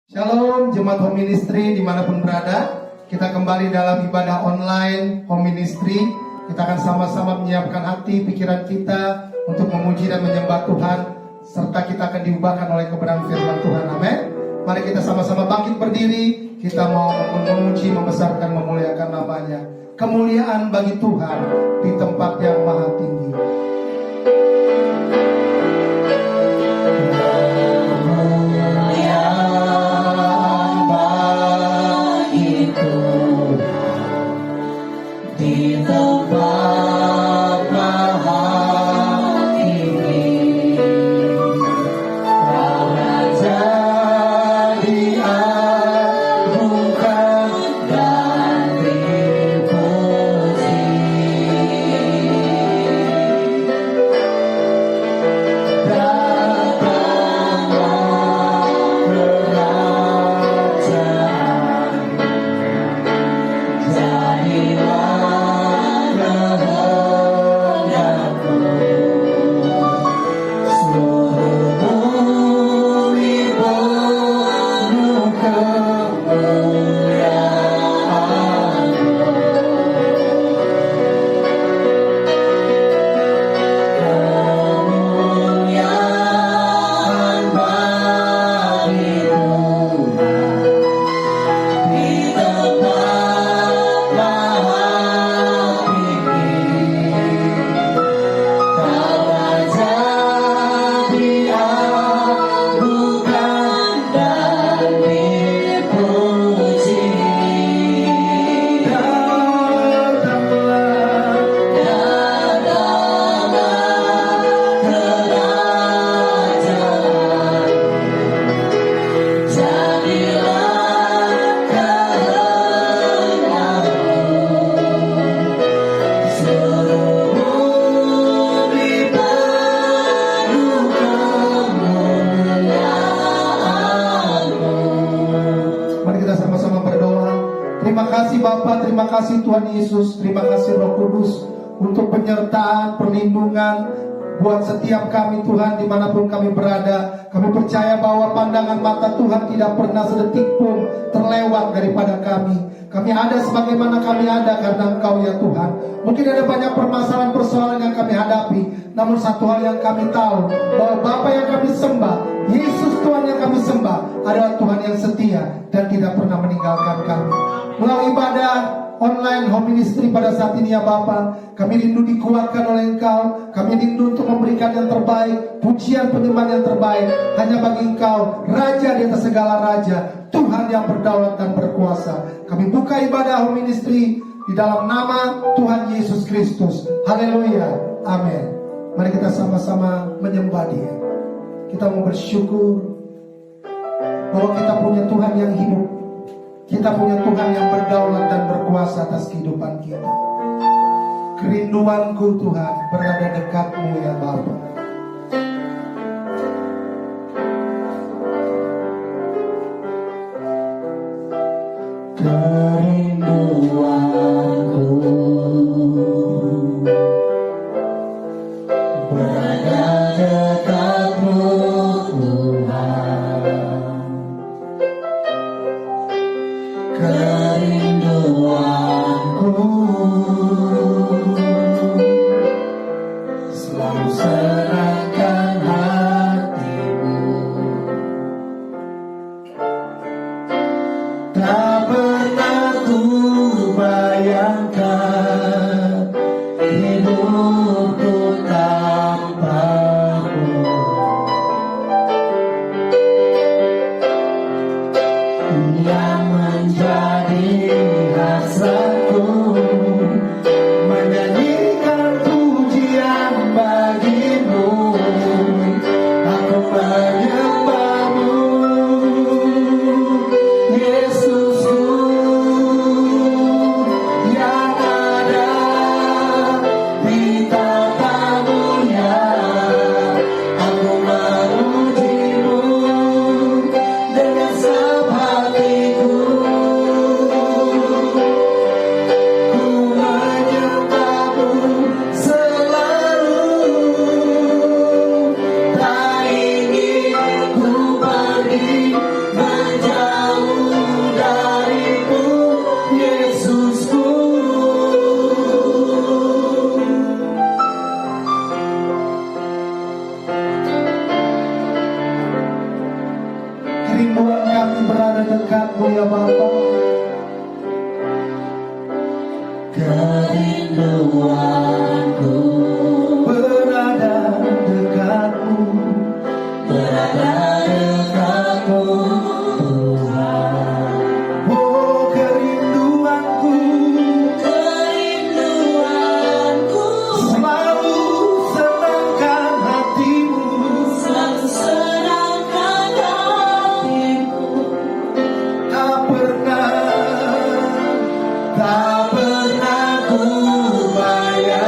Shalom Jemaat Home Ministry dimanapun berada. Kita kembali dalam ibadah online Home Ministry. Kita akan sama-sama menyiapkan hati, pikiran kita untuk memuji dan menyembah Tuhan, serta kita akan diubahkan oleh kebenaran firman Tuhan. Amin. Mari kita sama-sama bangkit berdiri. Kita mau memuji, membesarkan, memuliakan namanya. Kemuliaan bagi Tuhan di tempat yang maha tinggi. Terima kasih Tuhan Yesus, terima kasih Roh Kudus untuk penyertaan, perlindungan buat setiap kami Tuhan dimanapun kami berada. Kami percaya bahwa pandangan mata Tuhan tidak pernah sedetik pun terlewat daripada kami. Kami ada sebagaimana kami ada karena Engkau ya Tuhan. Mungkin ada banyak permasalahan persoalan yang kami hadapi, namun satu hal yang kami tahu, bahwa Bapa yang kami sembah, Yesus Tuhan yang kami sembah, adalah Tuhan yang setia dan tidak pernah meninggalkan kami. Melalui ibadah online Home Ministry pada saat ini ya Bapa, kami rindu dikuatkan oleh Engkau. Kami rindu untuk memberikan yang terbaik, pujian penyembahan yang terbaik hanya bagi Engkau, Raja di atas segala raja, Tuhan yang berdaulat dan berkuasa. Kami buka ibadah Home Ministry di dalam nama Tuhan Yesus Kristus. Haleluya, amin. Mari kita sama-sama menyembah Dia. Kita mau bersyukur bahwa kita punya Tuhan yang hidup. Kita punya Tuhan yang berdaulat dan berkuasa atas kehidupan kita. Kerinduanku Tuhan berada dekat-Mu ya Bapa. Kerinduanku berada dekat-Mu Tuhan. Kerinduanku selalu serahkan hatimu. Tak pernah ku bayangkan hidupku tanpamu. Yang menjadi hasratku menyanyikan pujian bagimu. Aku menyembahmu, Yesusku yang ada di tatamu-Nya. Aku memujimu dengan sebab hatiku. kerinduan kami berada dekatmu ya Bapa. Kerinduanku Berada dekatmu, berada dekatmu Tuhan. oh kerinduanku, Kerinduanku selalu senangkan hatimu, selalu senangkan hatiku. tak pernah ku bayangkan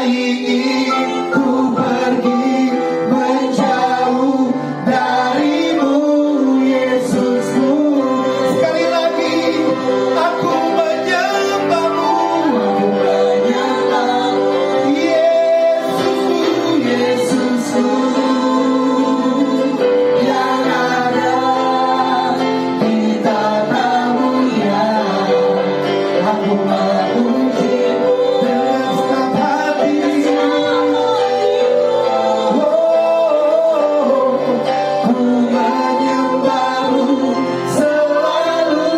ingin ku pergi menjauh darimu, Yesusku. Sekali lagi, aku menyembahmu, Aku menyembahmu, Yesusku, Yesusku, yang ada di tatamu ya. Aku memujimu dengan senang hati. Ku menyembahmu selalu,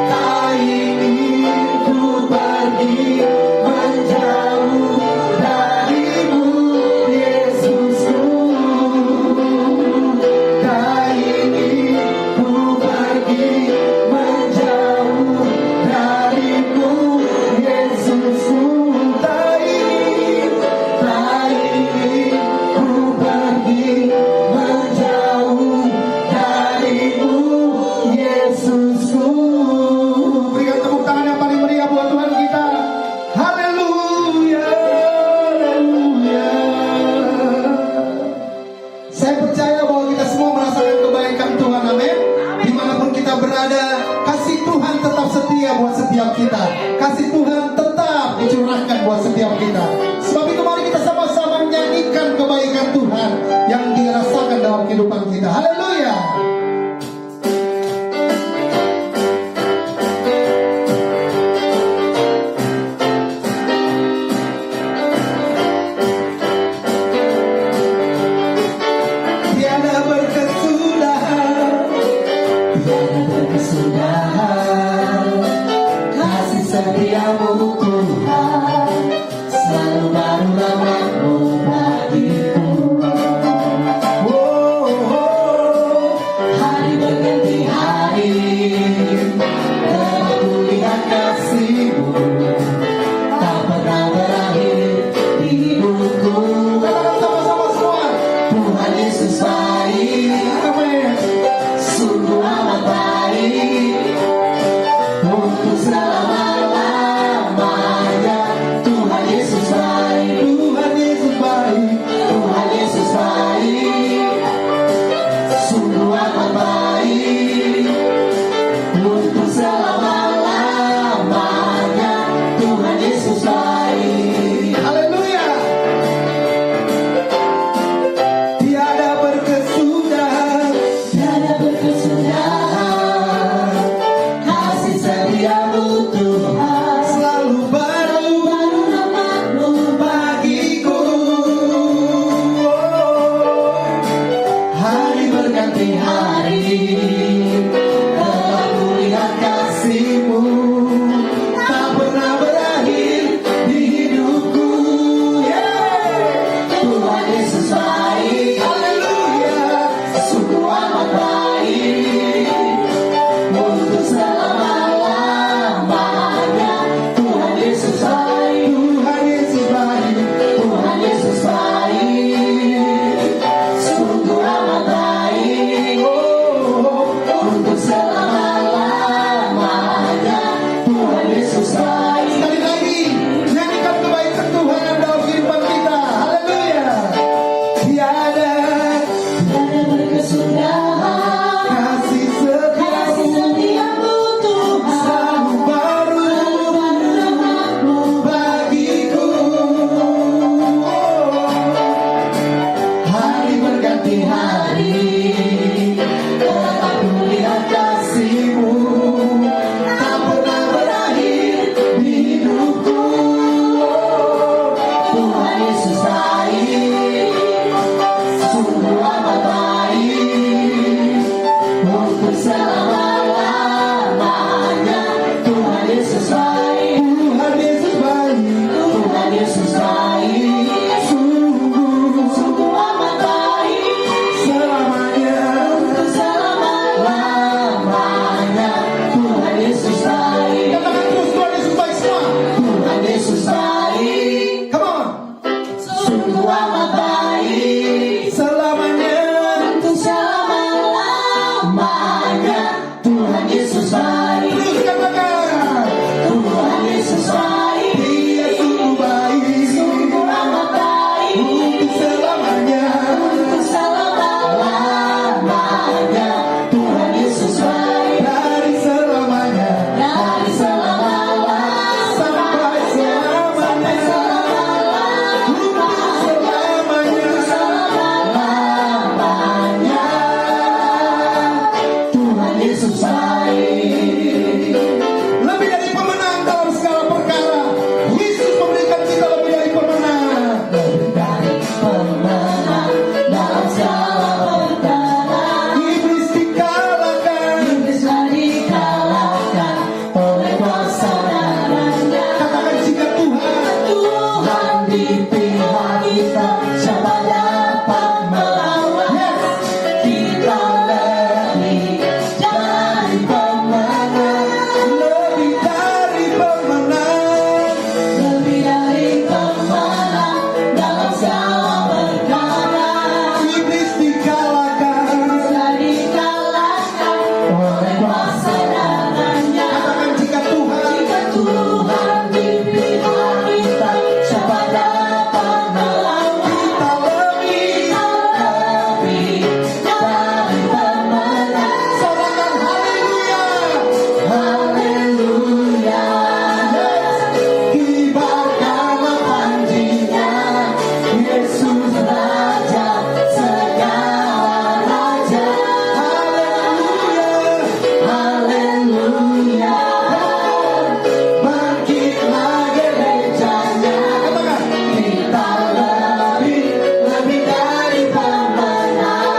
tak ingin ku pergi menjauh darimu, Yesusku. Tak ingin ku pergi menjauh darimu, Yesusku. Tak ingin ku pergi menjauh darimu, Yesusku. Berikan tepuk tangan yang paling meriah buat Tuhan kita. Haleluya, haleluya. Saya percaya bahwa kita semua merasakan kebaikan Tuhan, amin. Dimanapun kita berada, kasih Tuhan tetap setia buat setiap kita. Kasih Tuhan tetap dicurahkan buat setiap kita. Sebab itu mari kita sama-sama menyanyikan kebaikan Tuhan yang dirasakan dalam kehidupan kita. Haleluya. Tiada berkesudahan, Tiada berkesudahan, kasih setiamu Tuhan, selalu baru rahmat-Mu bagiku. oh, oh. Hari berganti hari, telah kulihat kasih-Mu, tak pernah berakhir di hidupku. Katakan sama-sama semua. Tuhan Yesus baik, Amin. sungguh amat baik, untuk selama-lamanya. Tuhan Yesus baik, Tuhan Yesus baik. Tuhan Yesus baik, sungguh amat baik, untuk selama-lamanya. Tuhan Yesus baik. Haleluya. Tiada berkesudahan, Tiada berkesudahan, kasih setiamu Tuhan, selalu baru baru rahmat-Mu bagiku. Hari berganti hari, telah kulihat kasih-Mu, tak pernah berakhir di hidupku. Tuhan Yesus baik, Haleluya. sungguh amat baik, untuk selama-lamanya. Tuhan Yesus baik, Tuhan Yesus baik. Tuhan Yesus baik, sungguh amat baik, untuk selama-lamanya. Tuhan Yesus baik. Sekali lagi, nyanyikan kebaikan Tuhan dalam kehidupan kita. Haleluya. Tiada Tiada berkesudahan, kasih kasih setiamu setiamu Tuhan, selalu baru baru rahmat-Mu bagiku. Hari berganti hari, telah kulihat kasih-Mu, tak pernah berakhir di hidupku. Tuhan Yesus baik, sungguh amat baik, untuk selama-lamanya. Tuhan Yesus baik, Tuhan Yesus baik. Tuhan Yesus baik, sungguh amat baik, Selamanya. untuk selama-lamanya. Tuhan Yesus baik, Katakan terus Tuhan Yesus baik semua. Tuhan Yesus baik, Come on. di pihak kita, siapa dapat melawan? Kita lebih dari pemenang, lebih dari pemenang. lebih dari pemenang dalam segala perkara. Iblis dikalahkan. Bisa dikalahkan oleh kuasa darahnya. Katakan jika Tuhan Jika Tuhan di pihak kita, siapa dapat melawan? kita lebih. Lebih dari pemenang. Sorakan haleluya. Haleluya. Kibarkanlah panjinya, Yesus Raja segala raja. Haleluya. Bangkitlah gerejanya, kita lebih dari pemenang.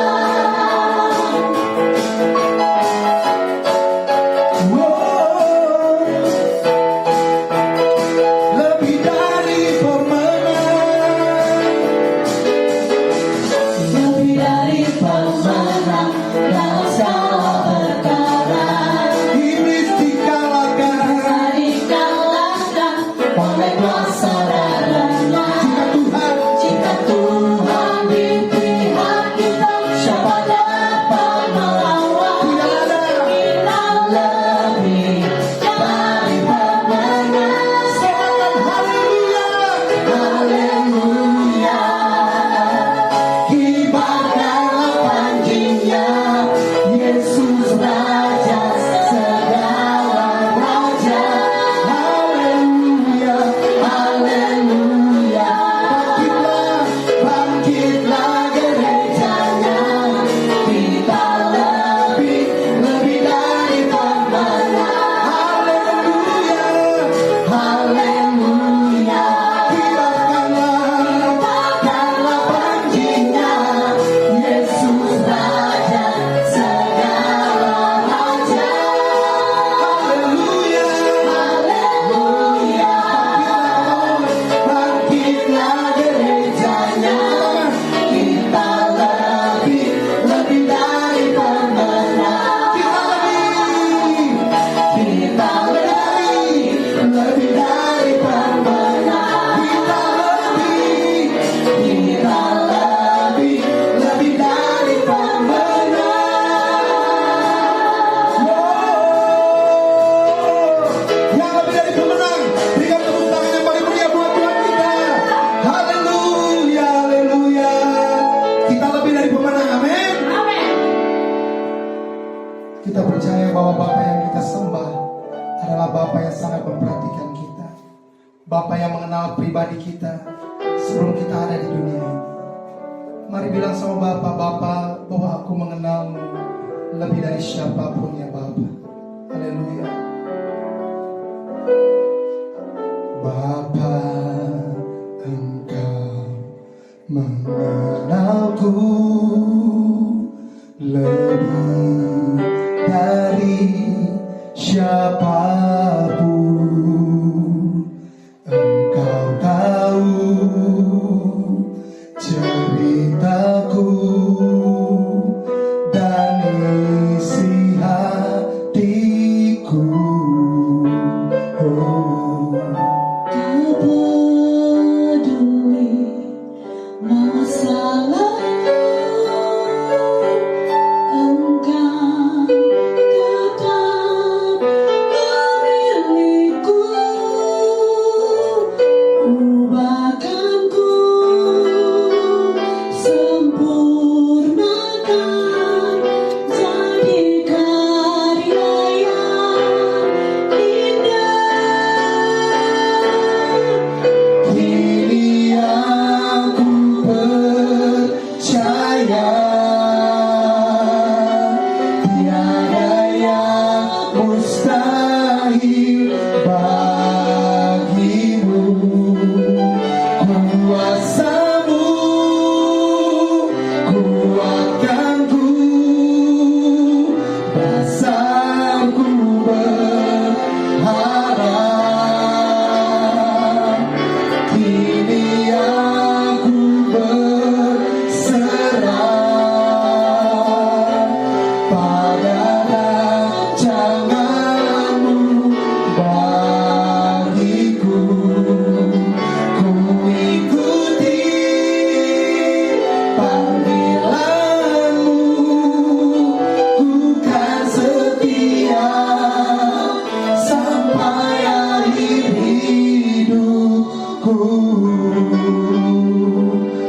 Lebih dari pemenang. Lebih dari pemenang dalam segala perkara. Iblis dikalahkan. Bisa dikalahkan oleh kuasa darahnya. Jika Tuhan Jika Tuhan di pihak kita, siapa dapat melawan? tidak ada. Kita lebih dari pemenang. Sorakan haleluya. Haleluya. Kibarkanlah panjinya, Yesus Raja segala raja. Haleluya. Haleluya. Bangkitlah gerejanya, kita lebih dari pemenang. Haleluya. Haleluya. Kibarkanlah panjinya, Yesus Raja segala raja. Haleluya. Haleluya. Bangkitlah gerejanya, kita lebih dari pemenang. Kita lebih dari pemenang. Kita lebih dari pemenang. Yang lebih dari pemenang. Berikan tepuk tangan yang paling meriah buat Tuhan kita. Haleluya, haleluya. Kita lebih dari pemenang, amin. Kita percaya bahwa Bapa yang kita sembah adalah Bapa yang sangat memperhatikan kita. Bapa yang mengenal pribadi kita sebelum kita ada di dunia ini. Mari bilang sama Bapa bahwa aku mengenalmu lebih dari siapapun ya Bapa. Haleluya. Bapa, Engkau mengenalku lebih dari siapapun. Engkau tahu ceritaku dan isi hatiku. Oh. Tubuh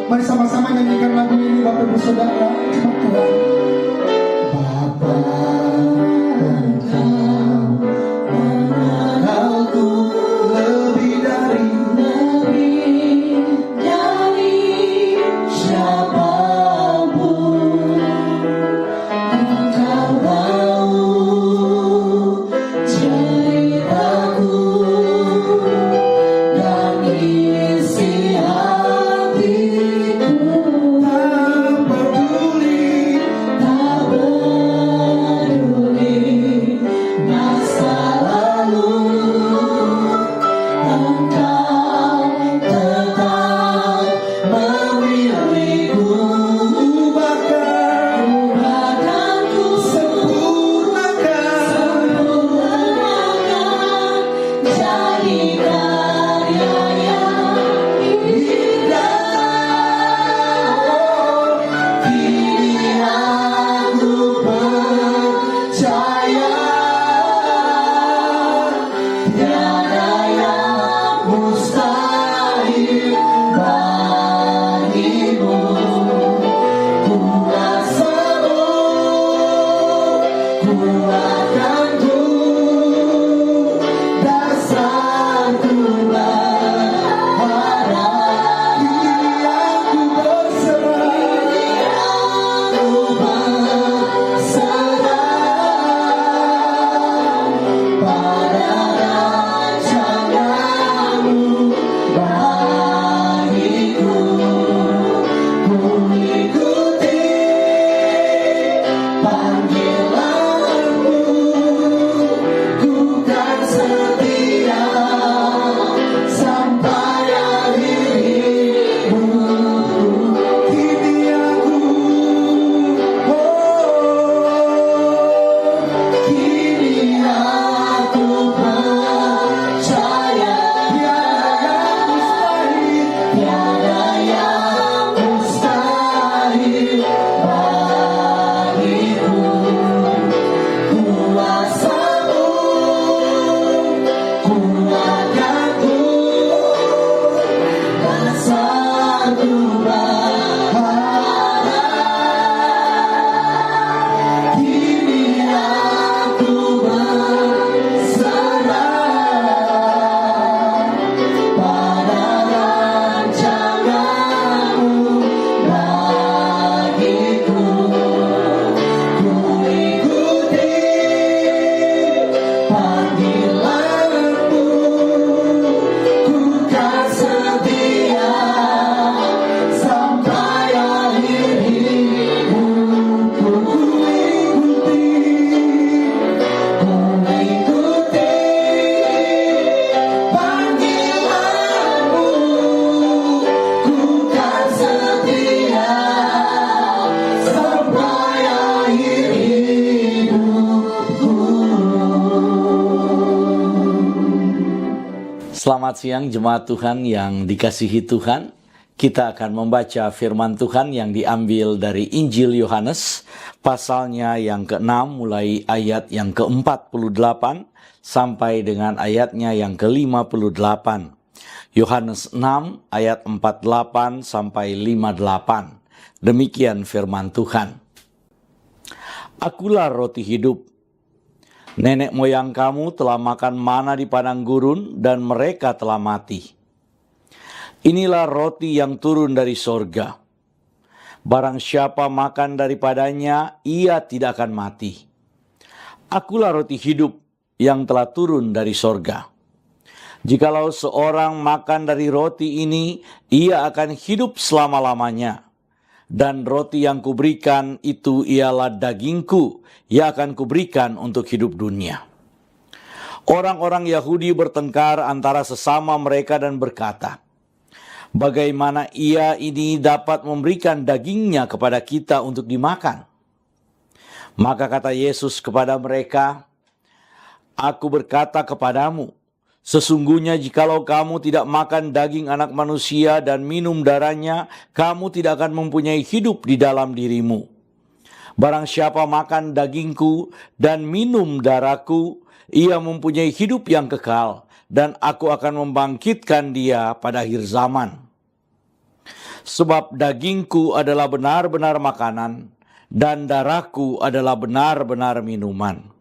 Mari sama-sama nyanyikan lagu ini Bapak Ibu Saudara. Cepat Tuhan. Bapa, Engkau mengenalku lebih dari siapapun. Engkau tahu ceritaku dan isi hatiku. Tak peduli masa lalu, Engkau tetap memilihku. Bahkan ku sempurnakan jadi karya yang indah. Kini aku percaya tiada yang mustahil bagimu. Kuasamu kuatkanku, dasarku berharap. Kini aku berserah. Aku berserah pada rancanganmu bagiku. Ku ikuti panggilanmu, ku kan setia sampai akhir hidupku. Kini aku Kini aku percaya tiada yang mustahil bagiku. Kuasamu kuatkanku, dasarku berharap. Kini aku berserah pada rancanganmu bagiku. Ku ikuti panggilanmu, ku kan setia sampai akhir hidupku. Ku ikuti panggilanmu, ku kan setia sampai akhir hidupku. Selamat siang jemaat Tuhan yang dikasihi Tuhan. Kita akan membaca firman Tuhan yang diambil dari Injil Yohanes, pasalnya yang ke-6 mulai ayat yang ke-48 sampai dengan ayatnya yang ke-58. Yohanes 6 ayat 48 sampai 58. Demikian firman Tuhan. Akulah roti hidup. Nenek moyang kamu telah makan mana di padang gurun dan mereka telah mati. Inilah roti yang turun dari sorga. Barang siapa makan daripadanya, ia tidak akan mati. Akulah roti hidup yang telah turun dari sorga. Jikalau seorang makan dari roti ini, ia akan hidup selama-lamanya. Dan roti yang kuberikan itu ialah dagingku yang akan kuberikan untuk hidup dunia. Orang-orang Yahudi bertengkar antara sesama mereka dan berkata, bagaimana ia ini dapat memberikan dagingnya kepada kita untuk dimakan? Maka kata Yesus kepada mereka, aku berkata kepadamu, sesungguhnya jikalau kamu tidak makan daging anak manusia dan minum darahnya, kamu tidak akan mempunyai hidup di dalam dirimu. Barang siapa makan dagingku dan minum darahku, ia mempunyai hidup yang kekal, dan aku akan membangkitkan dia pada akhir zaman. Sebab dagingku adalah benar-benar makanan, dan darahku adalah benar-benar minuman.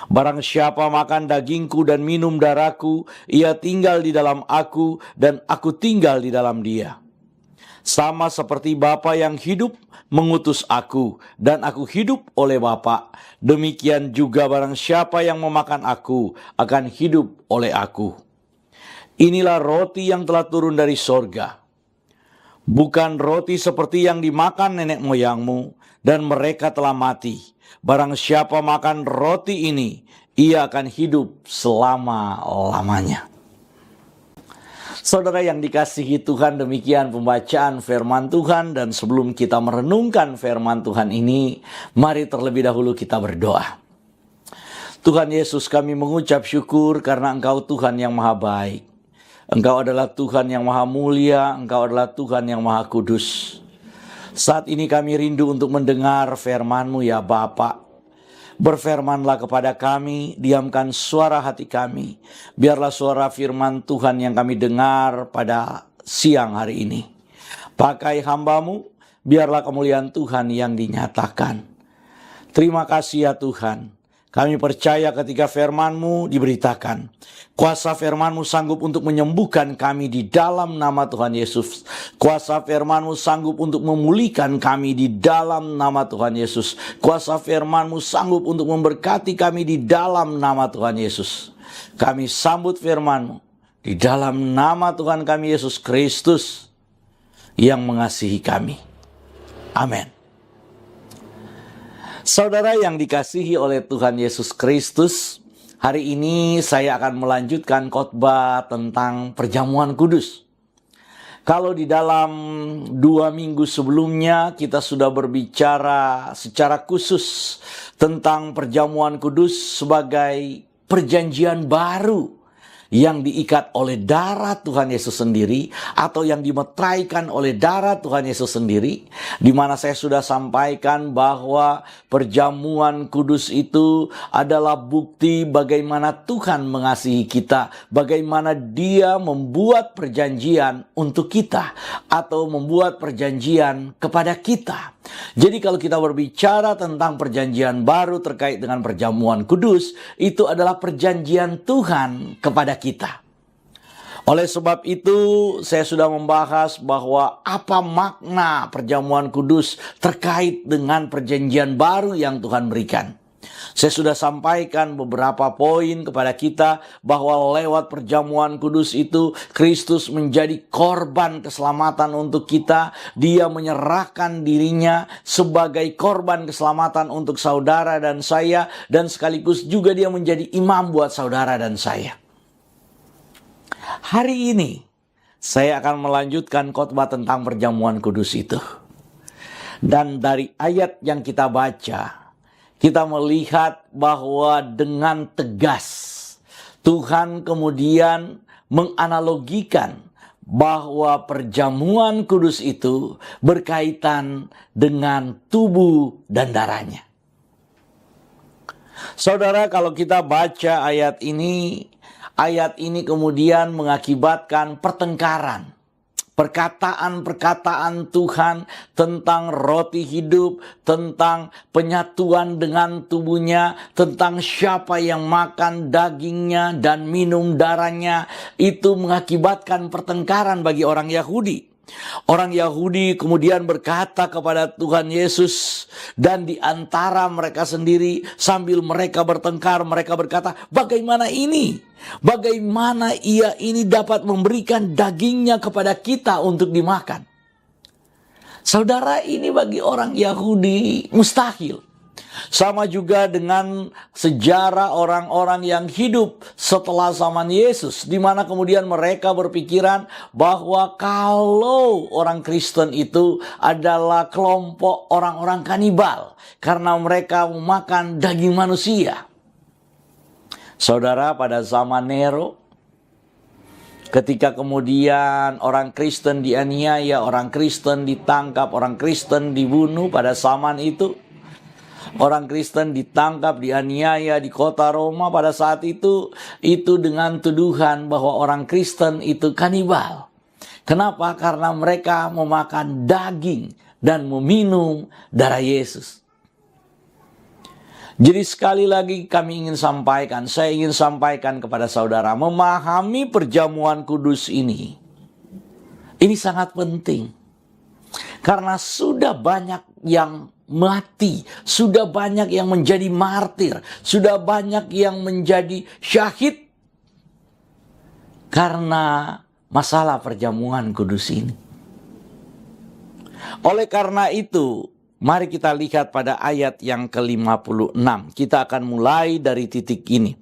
Barang siapa makan dagingku dan minum darahku, ia tinggal di dalam aku dan aku tinggal di dalam dia. Sama seperti Bapa yang hidup mengutus aku dan aku hidup oleh Bapa, demikian juga barang siapa yang memakan aku akan hidup oleh aku. Inilah roti yang telah turun dari sorga. Bukan roti seperti yang dimakan nenek moyangmu dan mereka telah mati. Barang siapa makan roti ini, ia akan hidup selama-lamanya. Saudara yang dikasihi Tuhan, demikian pembacaan firman Tuhan. Dan sebelum kita merenungkan firman Tuhan ini, mari terlebih dahulu kita berdoa. Tuhan Yesus, kami mengucap syukur karena Engkau Tuhan yang maha baik. Engkau adalah Tuhan yang maha mulia, Engkau adalah Tuhan yang maha kudus. Saat ini kami rindu untuk mendengar firman-Mu ya Bapa. Berfirmanlah kepada kami, diamkan suara hati kami. Biarlah suara firman Tuhan yang kami dengar pada siang hari ini. Pakai hamba-Mu, biarlah kemuliaan Tuhan yang dinyatakan. Terima kasih ya Tuhan. Kami percaya ketika firman-Mu diberitakan, kuasa firman-Mu sanggup untuk menyembuhkan kami di dalam nama Tuhan Yesus. Kuasa firman-Mu sanggup untuk memulihkan kami di dalam nama Tuhan Yesus. Kuasa firman-Mu sanggup untuk memberkati kami di dalam nama Tuhan Yesus. Kami sambut firman-Mu di dalam nama Tuhan kami Yesus Kristus yang mengasihi kami. Amin. Saudara yang dikasihi oleh Tuhan Yesus Kristus, hari ini saya akan melanjutkan khotbah tentang perjamuan kudus. Kalau di dalam 2 minggu sebelumnya kita sudah berbicara secara khusus tentang perjamuan kudus sebagai perjanjian baru yang diikat oleh darah Tuhan Yesus sendiri atau yang dimeteraikan oleh darah Tuhan Yesus sendiri, di mana saya sudah sampaikan bahwa perjamuan kudus itu adalah bukti bagaimana Tuhan mengasihi kita, bagaimana Dia membuat perjanjian untuk kita atau membuat perjanjian kepada kita. Jadi kalau kita berbicara tentang perjanjian baru terkait dengan perjamuan kudus, itu adalah perjanjian Tuhan kepada kita. Oleh sebab itu, saya sudah membahas bahwa apa makna perjamuan kudus terkait dengan perjanjian baru yang Tuhan berikan. Saya sudah sampaikan beberapa poin kepada kita bahwa lewat perjamuan kudus itu Kristus menjadi korban keselamatan untuk kita. Dia menyerahkan dirinya sebagai korban keselamatan untuk saudara dan saya, dan sekaligus juga dia menjadi imam buat saudara dan saya. Hari ini saya akan melanjutkan khotbah tentang perjamuan kudus itu. Dan dari ayat yang kita baca, kita melihat bahwa dengan tegas Tuhan kemudian menganalogikan bahwa perjamuan kudus itu berkaitan dengan tubuh dan darahnya. Saudara, kalau kita baca ayat ini kemudian mengakibatkan pertengkaran. Perkataan-perkataan Tuhan tentang roti hidup, tentang penyatuan dengan tubuhnya, tentang siapa yang makan dagingnya dan minum darahnya, itu mengakibatkan pertengkaran bagi orang Yahudi. Orang Yahudi kemudian berkata kepada Tuhan Yesus, dan di antara mereka sendiri sambil mereka bertengkar, mereka berkata, bagaimana ini? Bagaimana ia ini dapat memberikan dagingnya kepada kita untuk dimakan? Saudara, ini bagi orang Yahudi mustahil. Sama juga dengan sejarah orang-orang yang hidup setelah zaman Yesus, di mana kemudian mereka berpikiran bahwa kalau orang Kristen itu adalah kelompok orang-orang kanibal karena mereka memakan daging manusia. Saudara, pada zaman Nero, ketika kemudian orang Kristen dianiaya, orang Kristen ditangkap, orang Kristen dibunuh pada zaman itu, Orang Kristen ditangkap, dianiaya di kota Roma pada saat itu dengan tuduhan bahwa orang Kristen itu kanibal. Kenapa? Karena mereka memakan daging dan meminum darah Yesus. Jadi sekali lagi saya ingin sampaikan kepada saudara, memahami perjamuan kudus ini sangat penting. Karena sudah banyak yang mati, sudah banyak yang menjadi martir, sudah banyak yang menjadi syahid karena masalah perjamuan kudus ini. Oleh karena itu, mari kita lihat pada ayat yang ke-56. Kita akan mulai dari titik ini.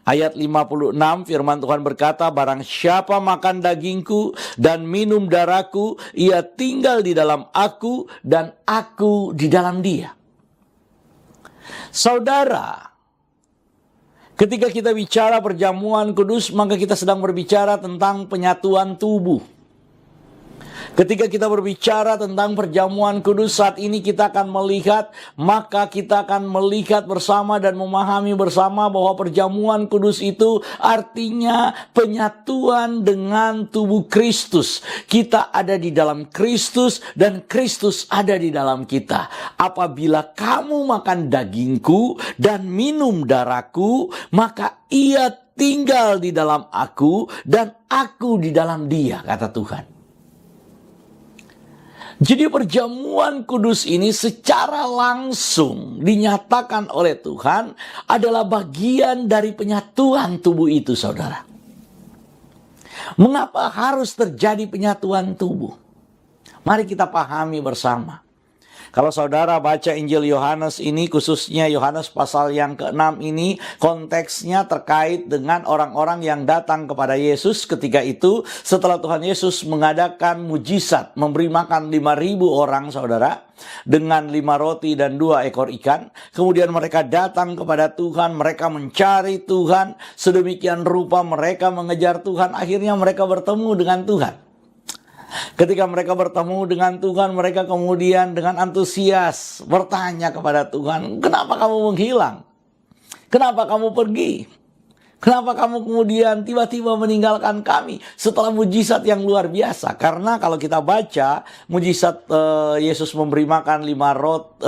Ayat 56 firman Tuhan berkata, barang siapa makan dagingku dan minum darahku, ia tinggal di dalam aku dan aku di dalam dia. Saudara, ketika kita bicara perjamuan kudus, maka kita sedang berbicara tentang penyatuan tubuh. Ketika kita berbicara tentang perjamuan kudus saat ini kita akan melihat bersama dan memahami bersama bahwa perjamuan kudus itu artinya penyatuan dengan tubuh Kristus. Kita ada di dalam Kristus dan Kristus ada di dalam kita. Apabila kamu makan dagingku dan minum darahku, maka ia tinggal di dalam aku dan aku di dalam dia, kata Tuhan. Jadi perjamuan kudus ini secara langsung dinyatakan oleh Tuhan adalah bagian dari penyatuan tubuh itu, saudara. Mengapa harus terjadi penyatuan tubuh? Mari kita pahami bersama. Kalau saudara baca Injil Yohanes ini, khususnya Yohanes pasal yang ke-6 ini, konteksnya terkait dengan orang-orang yang datang kepada Yesus ketika itu, setelah Tuhan Yesus mengadakan mujizat, memberi makan 5.000 orang, saudara, dengan 5 roti dan 2 ekor ikan. Kemudian mereka datang kepada Tuhan, mereka mencari Tuhan, sedemikian rupa mereka mengejar Tuhan, akhirnya mereka bertemu dengan Tuhan. Ketika mereka bertemu dengan Tuhan, mereka kemudian dengan antusias bertanya kepada Tuhan, kenapa kamu menghilang? Kenapa kamu pergi? Kenapa kamu kemudian tiba-tiba meninggalkan kami setelah mujizat yang luar biasa? Karena kalau kita baca mujizat Yesus memberi makan 5.000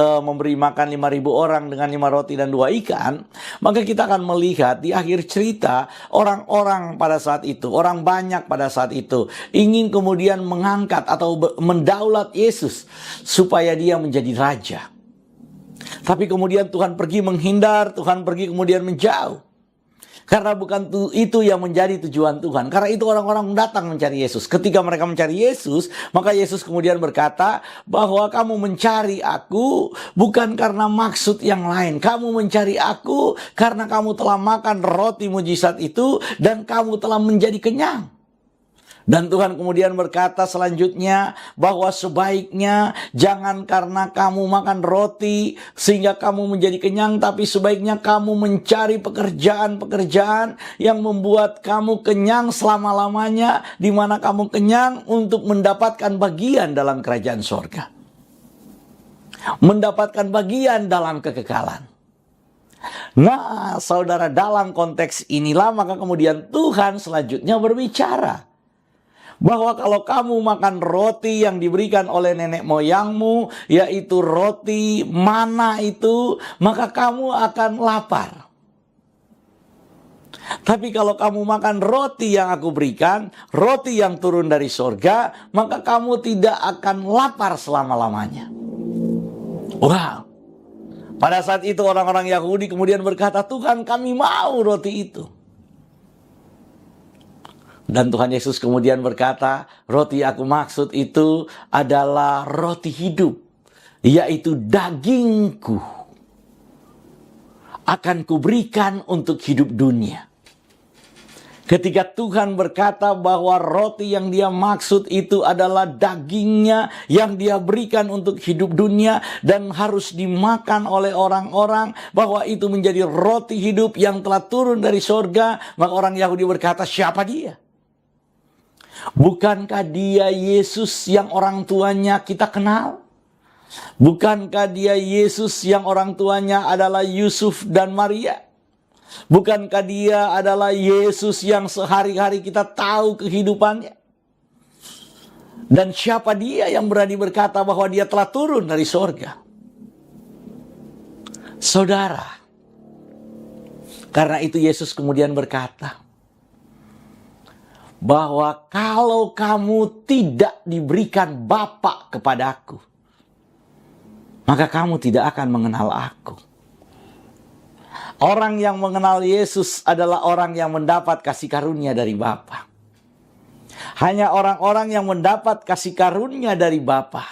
orang dengan 5 roti dan 2 ikan, maka kita akan melihat di akhir cerita orang-orang pada saat itu, orang banyak pada saat itu ingin kemudian mengangkat atau mendaulat Yesus supaya dia menjadi raja. Tapi kemudian Tuhan pergi menghindar, Tuhan pergi kemudian menjauh. Karena bukan itu yang menjadi tujuan Tuhan. Karena itu orang-orang datang mencari Yesus. Ketika mereka mencari Yesus, maka Yesus kemudian berkata bahwa kamu mencari aku bukan karena maksud yang lain. Kamu mencari aku karena kamu telah makan roti mujizat itu dan kamu telah menjadi kenyang. Dan Tuhan kemudian berkata selanjutnya bahwa sebaiknya jangan karena kamu makan roti sehingga kamu menjadi kenyang, tapi sebaiknya kamu mencari pekerjaan-pekerjaan yang membuat kamu kenyang selama-lamanya, di mana kamu kenyang untuk mendapatkan bagian dalam kerajaan sorga. Mendapatkan bagian dalam kekekalan. Nah, saudara, dalam konteks inilah maka kemudian Tuhan selanjutnya berbicara bahwa kalau kamu makan roti yang diberikan oleh nenek moyangmu, yaitu roti mana itu, maka kamu akan lapar. Tapi kalau kamu makan roti yang aku berikan, roti yang turun dari sorga, maka kamu tidak akan lapar selama-lamanya. Wow. Pada saat itu orang-orang Yahudi kemudian berkata, Tuhan, kami mau roti itu. Dan Tuhan Yesus kemudian berkata, roti aku maksud itu adalah roti hidup, yaitu dagingku akan kuberikan untuk hidup dunia. Ketika Tuhan berkata bahwa roti yang dia maksud itu adalah dagingnya yang dia berikan untuk hidup dunia dan harus dimakan oleh orang-orang, bahwa itu menjadi roti hidup yang telah turun dari sorga, maka orang Yahudi berkata, siapa dia? Bukankah dia Yesus yang orang tuanya kita kenal? Bukankah dia Yesus yang orang tuanya adalah Yusuf dan Maria? Bukankah dia adalah Yesus yang sehari-hari kita tahu kehidupannya? Dan siapa dia yang berani berkata bahwa dia telah turun dari sorga? Saudara, karena itu Yesus kemudian berkata bahwa kalau kamu tidak diberikan Bapa kepadaku, maka kamu tidak akan mengenal aku. Orang yang mengenal Yesus adalah orang yang mendapat kasih karunia dari Bapa. Hanya orang-orang yang mendapat kasih karunia dari Bapa,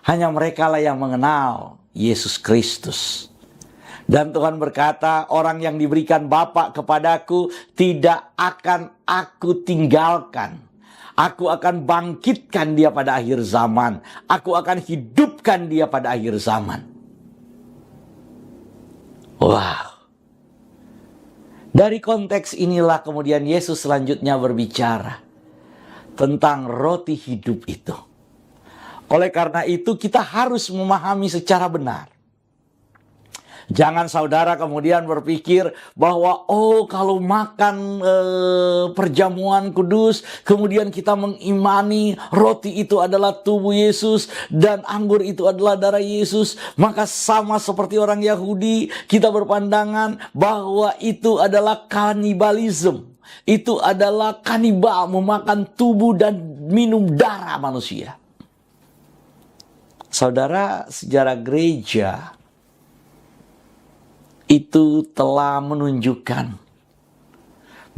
hanya mereka lah yang mengenal Yesus Kristus. Dan Tuhan berkata, orang yang diberikan Bapa kepadaku tidak akan aku tinggalkan. Aku akan bangkitkan dia pada akhir zaman. Aku akan hidupkan dia pada akhir zaman. Wow. Dari konteks inilah kemudian Yesus selanjutnya berbicara tentang roti hidup itu. Oleh karena itu kita harus memahami secara benar. Jangan saudara kemudian berpikir bahwa kalau makan perjamuan kudus, kemudian kita mengimani roti itu adalah tubuh Yesus dan anggur itu adalah darah Yesus, maka sama seperti orang Yahudi kita berpandangan bahwa itu adalah kanibalisme. Itu adalah kanibal, memakan tubuh dan minum darah manusia. Saudara, sejarah gereja itu telah menunjukkan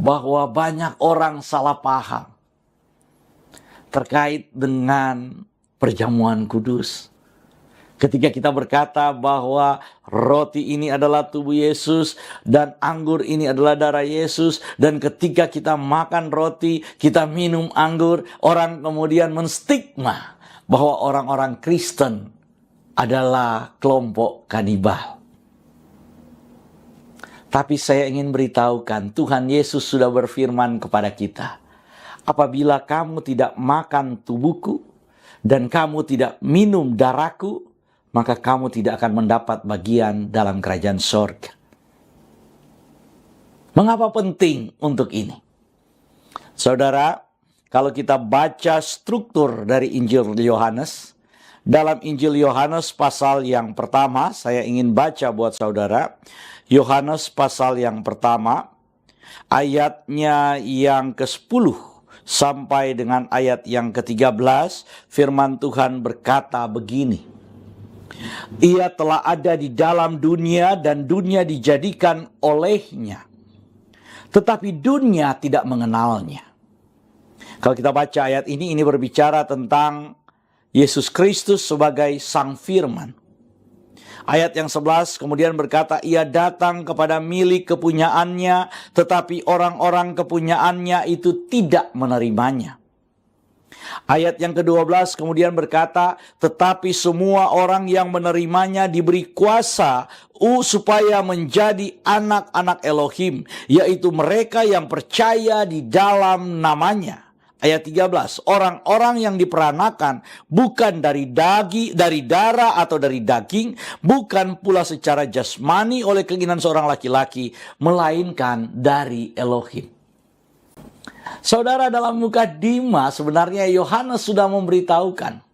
bahwa banyak orang salah paham terkait dengan perjamuan kudus. Ketika kita berkata bahwa roti ini adalah tubuh Yesus dan anggur ini adalah darah Yesus, dan ketika kita makan roti, kita minum anggur, orang kemudian menstigma bahwa orang-orang Kristen adalah kelompok kanibal. Tapi saya ingin beritahukan, Tuhan Yesus sudah berfirman kepada kita, apabila kamu tidak makan tubuhku dan kamu tidak minum darahku, maka kamu tidak akan mendapat bagian dalam kerajaan sorga. Mengapa penting untuk ini? Saudara, kalau kita baca struktur dari Injil Yohanes, dalam Injil Yohanes pasal yang pertama, saya ingin baca buat saudara, Yohanes pasal yang pertama, ayatnya yang ke-10 sampai dengan ayat yang ke-13, firman Tuhan berkata begini. Ia telah ada di dalam dunia dan dunia dijadikan olehnya, tetapi dunia tidak mengenalnya. Kalau kita baca ayat ini berbicara tentang Yesus Kristus sebagai Sang Firman. Ayat yang 11 kemudian berkata, ia datang kepada milik kepunyaannya, tetapi orang-orang kepunyaannya itu tidak menerimanya. Ayat yang ke-12 kemudian berkata, tetapi semua orang yang menerimanya diberi kuasa supaya menjadi anak-anak Elohim, yaitu mereka yang percaya di dalam namanya. Ayat 13, orang-orang yang diperanakan bukan dari darah atau dari daging, bukan pula secara jasmani oleh keinginan seorang laki-laki, melainkan dari Elohim. Saudara, dalam mukadimah sebenarnya Yohanes sudah memberitahukan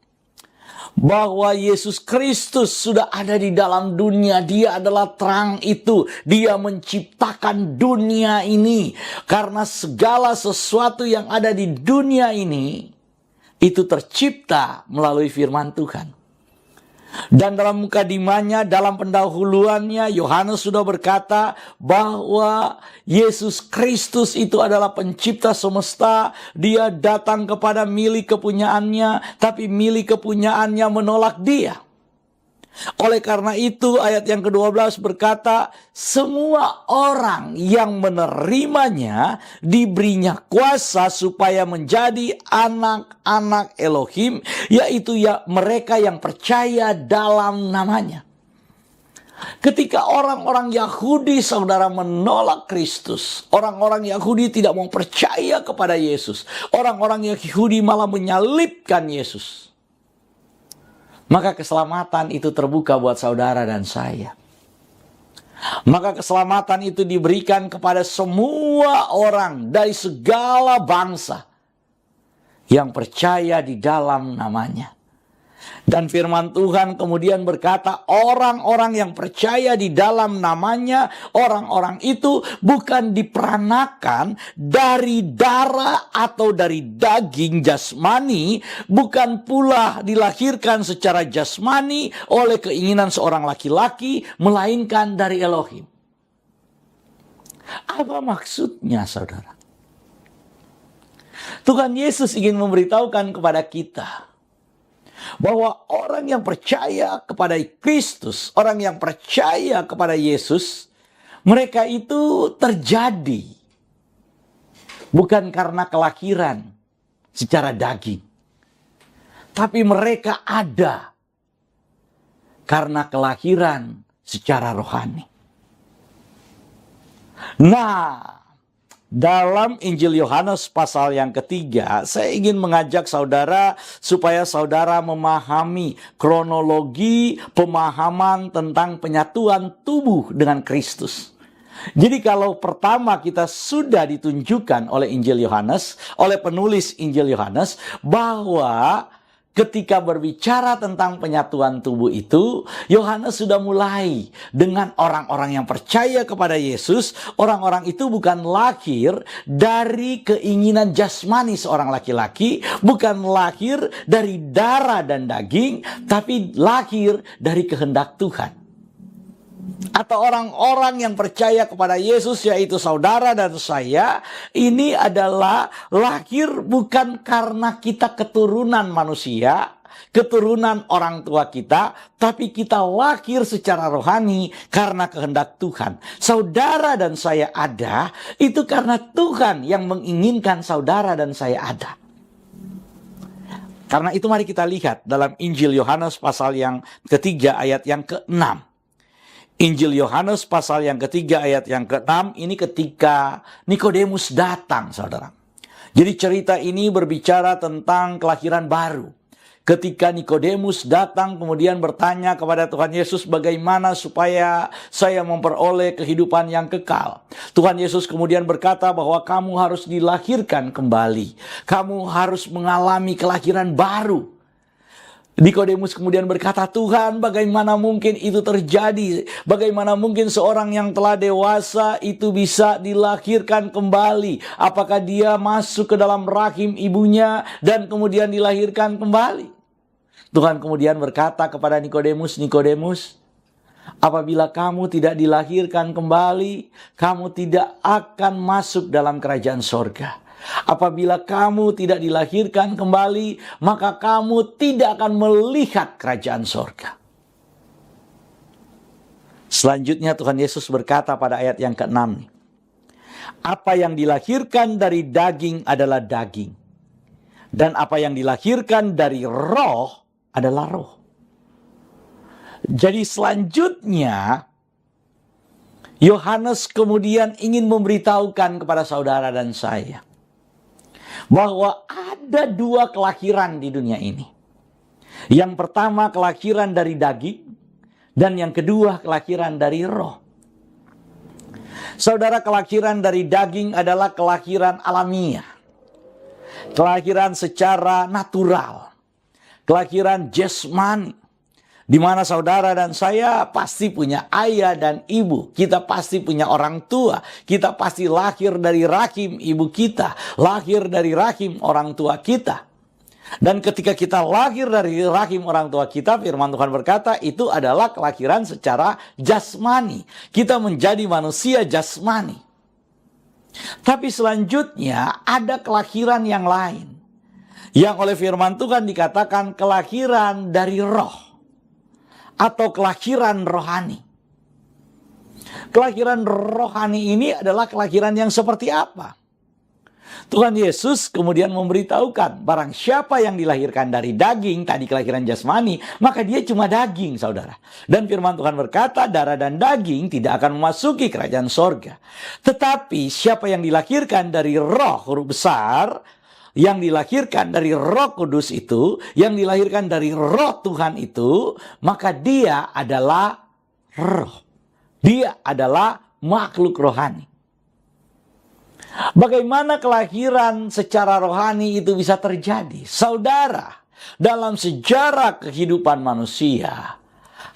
bahwa Yesus Kristus sudah ada di dalam dunia. Dia adalah terang itu. Dia menciptakan dunia ini. Karena segala sesuatu yang ada di dunia ini itu tercipta melalui firman Tuhan. Dan dalam mukadimahnya, dalam pendahuluannya, Yohanes sudah berkata bahwa Yesus Kristus itu adalah pencipta semesta. Dia datang kepada milik kepunyaannya, tapi milik kepunyaannya menolak dia. Oleh karena itu ayat yang ke-12 berkata, semua orang yang menerimanya diberinya kuasa supaya menjadi anak-anak Elohim, yaitu mereka yang percaya dalam namanya. Ketika orang-orang Yahudi, saudara, menolak Kristus, orang-orang Yahudi tidak mau percaya kepada Yesus, orang-orang Yahudi malah menyalibkan Yesus. maka keselamatan itu terbuka buat saudara dan saya. Maka keselamatan itu diberikan kepada semua orang dari segala bangsa yang percaya di dalam namanya. Dan firman Tuhan kemudian berkata, orang-orang yang percaya di dalam namanya, orang-orang itu bukan diperanakan dari darah atau dari daging jasmani, bukan pula dilahirkan secara jasmani oleh keinginan seorang laki-laki, melainkan dari Elohim. Apa maksudnya, saudara? Tuhan Yesus ingin memberitahukan kepada kita bahwa orang yang percaya kepada Kristus, orang yang percaya kepada Yesus, mereka itu terjadi bukan karena kelahiran secara daging, tapi mereka ada karena kelahiran secara rohani. Nah, dalam Injil Yohanes pasal yang ketiga, saya ingin mengajak saudara supaya saudara memahami kronologi pemahaman tentang penyatuan tubuh dengan Kristus. Jadi kalau pertama kita sudah ditunjukkan oleh Injil Yohanes, oleh penulis Injil Yohanes, bahwa ketika berbicara tentang penyatuan tubuh itu, Yohanes sudah mulai dengan orang-orang yang percaya kepada Yesus. Orang-orang itu bukan lahir dari keinginan jasmani seorang laki-laki, bukan lahir dari darah dan daging, tapi lahir dari kehendak Tuhan. Atau orang-orang yang percaya kepada Yesus, yaitu saudara dan saya, ini adalah lahir bukan karena kita keturunan manusia, keturunan orang tua kita, tapi kita lahir secara rohani karena kehendak Tuhan. Saudara dan saya ada, itu karena Tuhan yang menginginkan saudara dan saya ada. Karena itu mari kita lihat dalam Injil Yohanes pasal yang ketiga ayat yang ke-6. Injil Yohanes pasal yang ketiga ayat yang ke-6 ini ketika Nikodemus datang, saudara. Jadi cerita ini berbicara tentang kelahiran baru. Ketika Nikodemus datang kemudian bertanya kepada Tuhan Yesus, bagaimana supaya saya memperoleh kehidupan yang kekal. Tuhan Yesus kemudian berkata bahwa kamu harus dilahirkan kembali. Kamu harus mengalami kelahiran baru. Nikodemus kemudian berkata, Tuhan, bagaimana mungkin itu terjadi? Bagaimana mungkin seorang yang telah dewasa itu bisa dilahirkan kembali? Apakah dia masuk ke dalam rahim ibunya dan kemudian dilahirkan kembali? Tuhan kemudian berkata kepada Nikodemus, Nikodemus, apabila kamu tidak dilahirkan kembali, kamu tidak akan masuk dalam kerajaan sorga. Apabila kamu tidak dilahirkan kembali, maka kamu tidak akan melihat kerajaan sorga. Selanjutnya Tuhan Yesus berkata pada ayat yang ke-6. Apa yang dilahirkan dari daging adalah daging. Dan apa yang dilahirkan dari roh adalah roh. Jadi selanjutnya, Yohanes kemudian ingin memberitahukan kepada saudara dan saya bahwa ada dua kelahiran di dunia ini. Yang pertama kelahiran dari daging, dan yang kedua kelahiran dari roh. Saudara, kelahiran dari daging adalah kelahiran alamiah. Kelahiran secara natural. Kelahiran jasmani. Di mana saudara dan saya pasti punya ayah dan ibu. Kita pasti punya orang tua. Kita pasti lahir dari rahim ibu kita. Lahir dari rahim orang tua kita. Dan ketika kita lahir dari rahim orang tua kita, firman Tuhan berkata, itu adalah kelahiran secara jasmani. Kita menjadi manusia jasmani. Tapi selanjutnya ada kelahiran yang lain. Yang oleh firman Tuhan dikatakan kelahiran dari roh. Atau kelahiran rohani. Kelahiran rohani ini adalah kelahiran yang seperti apa? Tuhan Yesus kemudian memberitahukan, barang siapa yang dilahirkan dari daging, tadi kelahiran jasmani, maka dia cuma daging, saudara. Dan firman Tuhan berkata, darah dan daging tidak akan memasuki kerajaan sorga. Tetapi siapa yang dilahirkan dari roh, huruf besar, yang dilahirkan dari Roh Kudus itu, yang dilahirkan dari Roh Tuhan itu, maka dia adalah roh. Dia adalah makhluk rohani. Bagaimana kelahiran secara rohani itu bisa terjadi? Saudara, dalam sejarah kehidupan manusia,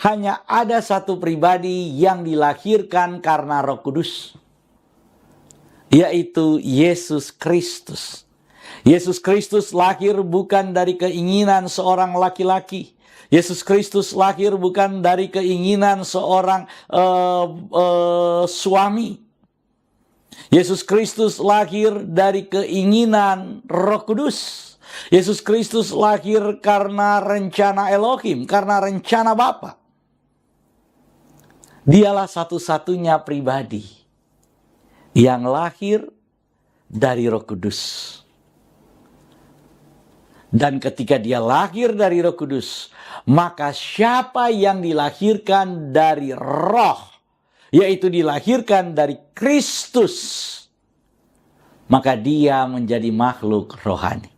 hanya ada satu pribadi yang dilahirkan karena Roh Kudus, yaitu Yesus Kristus. Yesus Kristus lahir bukan dari keinginan seorang laki-laki. Yesus Kristus lahir bukan dari keinginan seorang suami. Yesus Kristus lahir dari keinginan Roh Kudus. Yesus Kristus lahir karena rencana Elohim, karena rencana Bapa. Dialah satu-satunya pribadi yang lahir dari Roh Kudus. Dan ketika dia lahir dari Roh Kudus, maka siapa yang dilahirkan dari Roh, yaitu dilahirkan dari Kristus, maka dia menjadi makhluk rohani.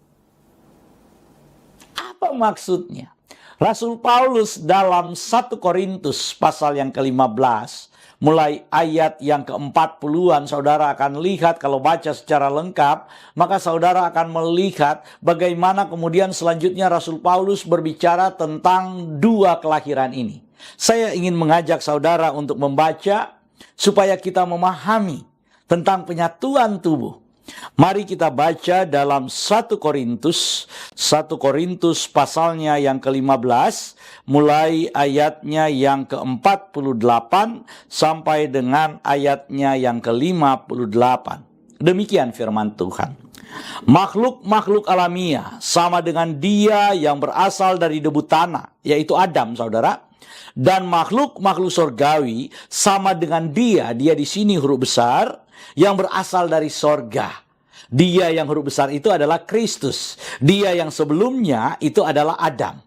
Apa maksudnya? Rasul Paulus dalam 1 Korintus pasal yang ke-15, mulai ayat yang ke-40-an, saudara akan lihat kalau baca secara lengkap, maka saudara akan melihat bagaimana kemudian selanjutnya Rasul Paulus berbicara tentang dua kelahiran ini. Saya ingin mengajak saudara untuk membaca supaya kita memahami tentang penyatuan tubuh. Mari kita baca dalam 1 Korintus pasalnya yang ke-15, mulai ayatnya yang ke-48 sampai dengan ayatnya yang ke-58. Demikian firman Tuhan. Makhluk-makhluk alamiah sama dengan dia yang berasal dari debu tanah, yaitu Adam, saudara. Dan makhluk-makhluk surgawi sama dengan dia di sini huruf besar, yang berasal dari sorga. Dia yang huruf besar itu adalah Kristus. Dia yang sebelumnya itu adalah Adam.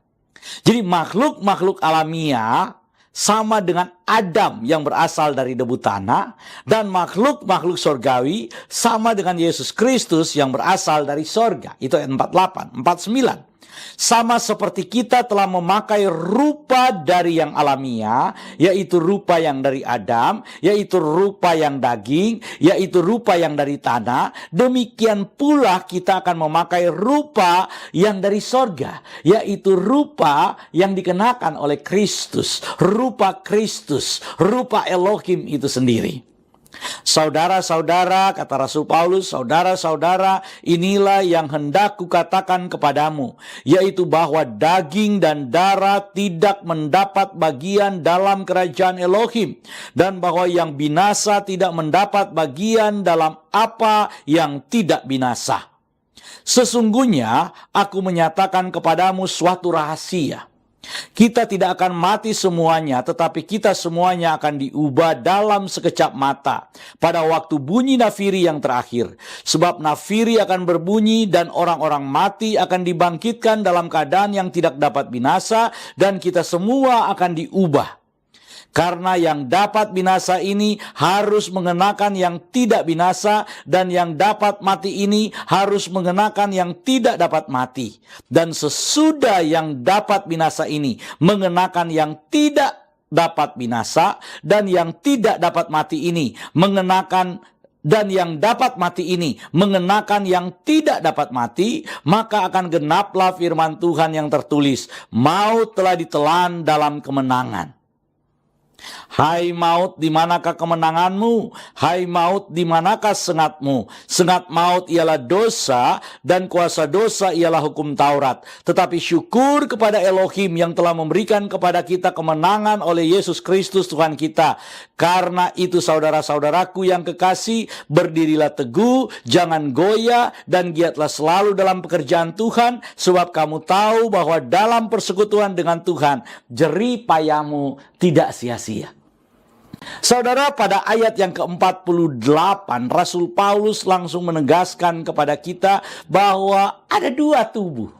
Jadi makhluk-makhluk alamiah sama dengan Adam yang berasal dari debu tanah. Dan makhluk-makhluk surgawi sama dengan Yesus Kristus yang berasal dari sorga. Itu ayat 48, 49. Sama seperti kita telah memakai rupa dari yang alamiah, yaitu rupa yang dari Adam, yaitu rupa yang daging, yaitu rupa yang dari tanah, demikian pula kita akan memakai rupa yang dari sorga, yaitu rupa yang dikenakan oleh Kristus, rupa Elohim itu sendiri. Saudara-saudara, kata Rasul Paulus, saudara-saudara, inilah yang hendak kukatakan kepadamu, yaitu bahwa daging dan darah tidak mendapat bagian dalam kerajaan Elohim, dan bahwa yang binasa tidak mendapat bagian dalam apa yang tidak binasa. Sesungguhnya aku menyatakan kepadamu suatu rahasia. Kita tidak akan mati semuanya, tetapi kita semuanya akan diubah dalam sekejap mata pada waktu bunyi nafiri yang terakhir. Sebab nafiri akan berbunyi dan orang-orang mati akan dibangkitkan dalam keadaan yang tidak dapat binasa, dan kita semua akan diubah. Karena yang dapat binasa ini harus mengenakan yang tidak binasa, dan yang dapat mati ini harus mengenakan yang tidak dapat mati. Dan sesudah yang dapat binasa ini mengenakan yang tidak dapat binasa, dan yang tidak dapat mati ini mengenakan yang tidak dapat mati, maka akan genaplah firman Tuhan yang tertulis, maut telah ditelan dalam kemenangan. Hai maut, di manakah kemenanganmu? Hai maut, di manakah sengatmu? Sengat maut ialah dosa, dan kuasa dosa ialah hukum Taurat. Tetapi syukur kepada Elohim yang telah memberikan kepada kita kemenangan oleh Yesus Kristus Tuhan kita. Karena itu saudara-saudaraku yang kekasih, berdirilah teguh, jangan goyah, dan giatlah selalu dalam pekerjaan Tuhan, sebab kamu tahu bahwa dalam persekutuan dengan Tuhan, jerih payahmu tidak sia-sia. Saudara, pada ayat yang ke-48, Rasul Paulus langsung menegaskan kepada kita bahwa ada dua tubuh.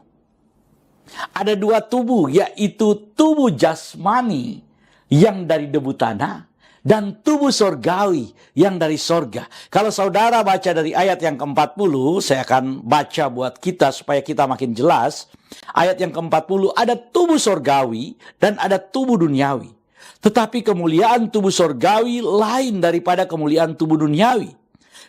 Ada dua tubuh, yaitu tubuh jasmani yang dari debu tanah, dan tubuh sorgawi yang dari sorga. Kalau saudara baca dari ayat yang ke-40, saya akan baca buat kita supaya kita makin jelas. Ayat yang ke-40, ada tubuh sorgawi dan ada tubuh duniawi. Tetapi kemuliaan tubuh sorgawi lain daripada kemuliaan tubuh duniawi.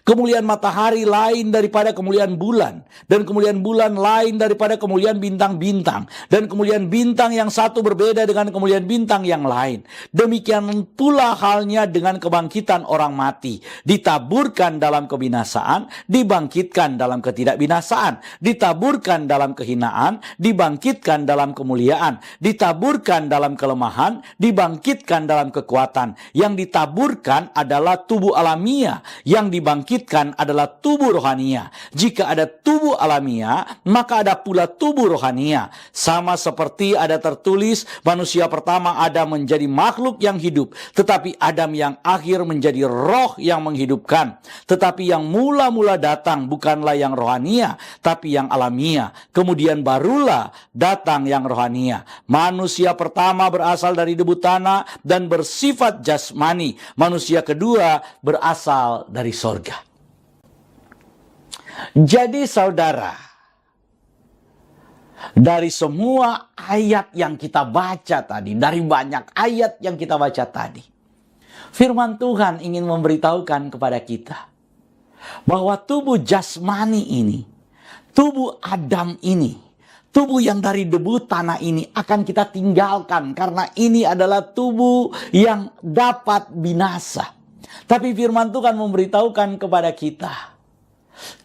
Kemuliaan matahari lain daripada kemuliaan bulan. Dan kemuliaan bulan lain daripada kemuliaan bintang-bintang. Dan kemuliaan bintang yang satu berbeda dengan kemuliaan bintang yang lain. Demikian pula halnya dengan kebangkitan orang mati. Ditaburkan dalam kebinasaan, dibangkitkan dalam ketidakbinasaan. Ditaburkan dalam kehinaan, dibangkitkan dalam kemuliaan. Ditaburkan dalam kelemahan, dibangkitkan dalam kekuatan. Yang ditaburkan adalah tubuh alamiah, yang dibangkitkan adalah tubuh rohania. Jika ada tubuh alamiah, maka ada pula tubuh rohania. Sama seperti ada tertulis, manusia pertama Adam menjadi makhluk yang hidup, tetapi Adam yang akhir menjadi roh yang menghidupkan. Tetapi yang mula-mula datang bukanlah yang rohania, tapi yang alamiah. Kemudian barulah datang yang rohania. Manusia pertama berasal dari debu tanah dan bersifat jasmani. Manusia kedua berasal dari sorga. Jadi saudara, dari semua ayat yang kita baca tadi, dari banyak ayat yang kita baca tadi, firman Tuhan ingin memberitahukan kepada kita bahwa tubuh jasmani ini, tubuh Adam ini, tubuh yang dari debu tanah ini akan kita tinggalkan karena ini adalah tubuh yang dapat binasa. Tapi firman Tuhan memberitahukan kepada kita,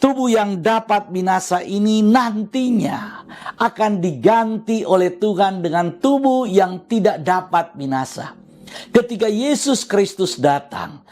tubuh yang dapat binasa ini nantinya akan diganti oleh Tuhan dengan tubuh yang tidak dapat binasa. Ketika Yesus Kristus datang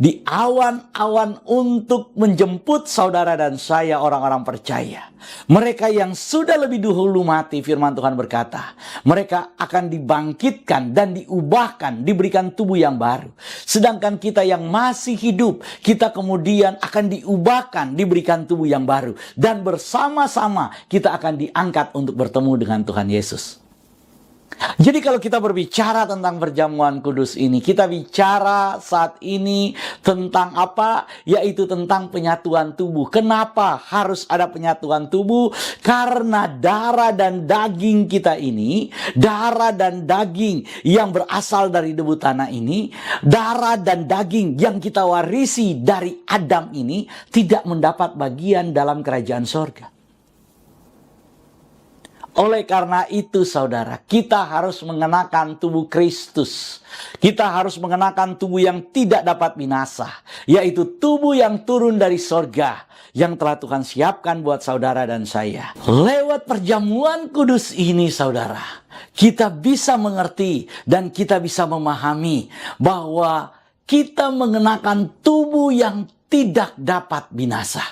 di awan-awan untuk menjemput saudara dan saya orang-orang percaya, mereka yang sudah lebih dahulu mati, firman Tuhan berkata, mereka akan dibangkitkan dan diubahkan, diberikan tubuh yang baru. Sedangkan kita yang masih hidup, kita kemudian akan diubahkan, diberikan tubuh yang baru. Dan bersama-sama kita akan diangkat untuk bertemu dengan Tuhan Yesus. Jadi kalau kita berbicara tentang perjamuan kudus ini, kita bicara saat ini tentang apa? Yaitu tentang penyatuan tubuh. Kenapa harus ada penyatuan tubuh? Karena darah dan daging kita ini, darah dan daging yang berasal dari debu tanah ini, darah dan daging yang kita warisi dari Adam ini tidak mendapat bagian dalam kerajaan sorga. Oleh karena itu saudara, kita harus mengenakan tubuh Kristus. Kita harus mengenakan tubuh yang tidak dapat binasa, yaitu tubuh yang turun dari sorga, yang telah Tuhan siapkan buat saudara dan saya. Lewat perjamuan kudus ini saudara, kita bisa mengerti dan kita bisa memahami bahwa kita mengenakan tubuh yang tidak dapat binasa.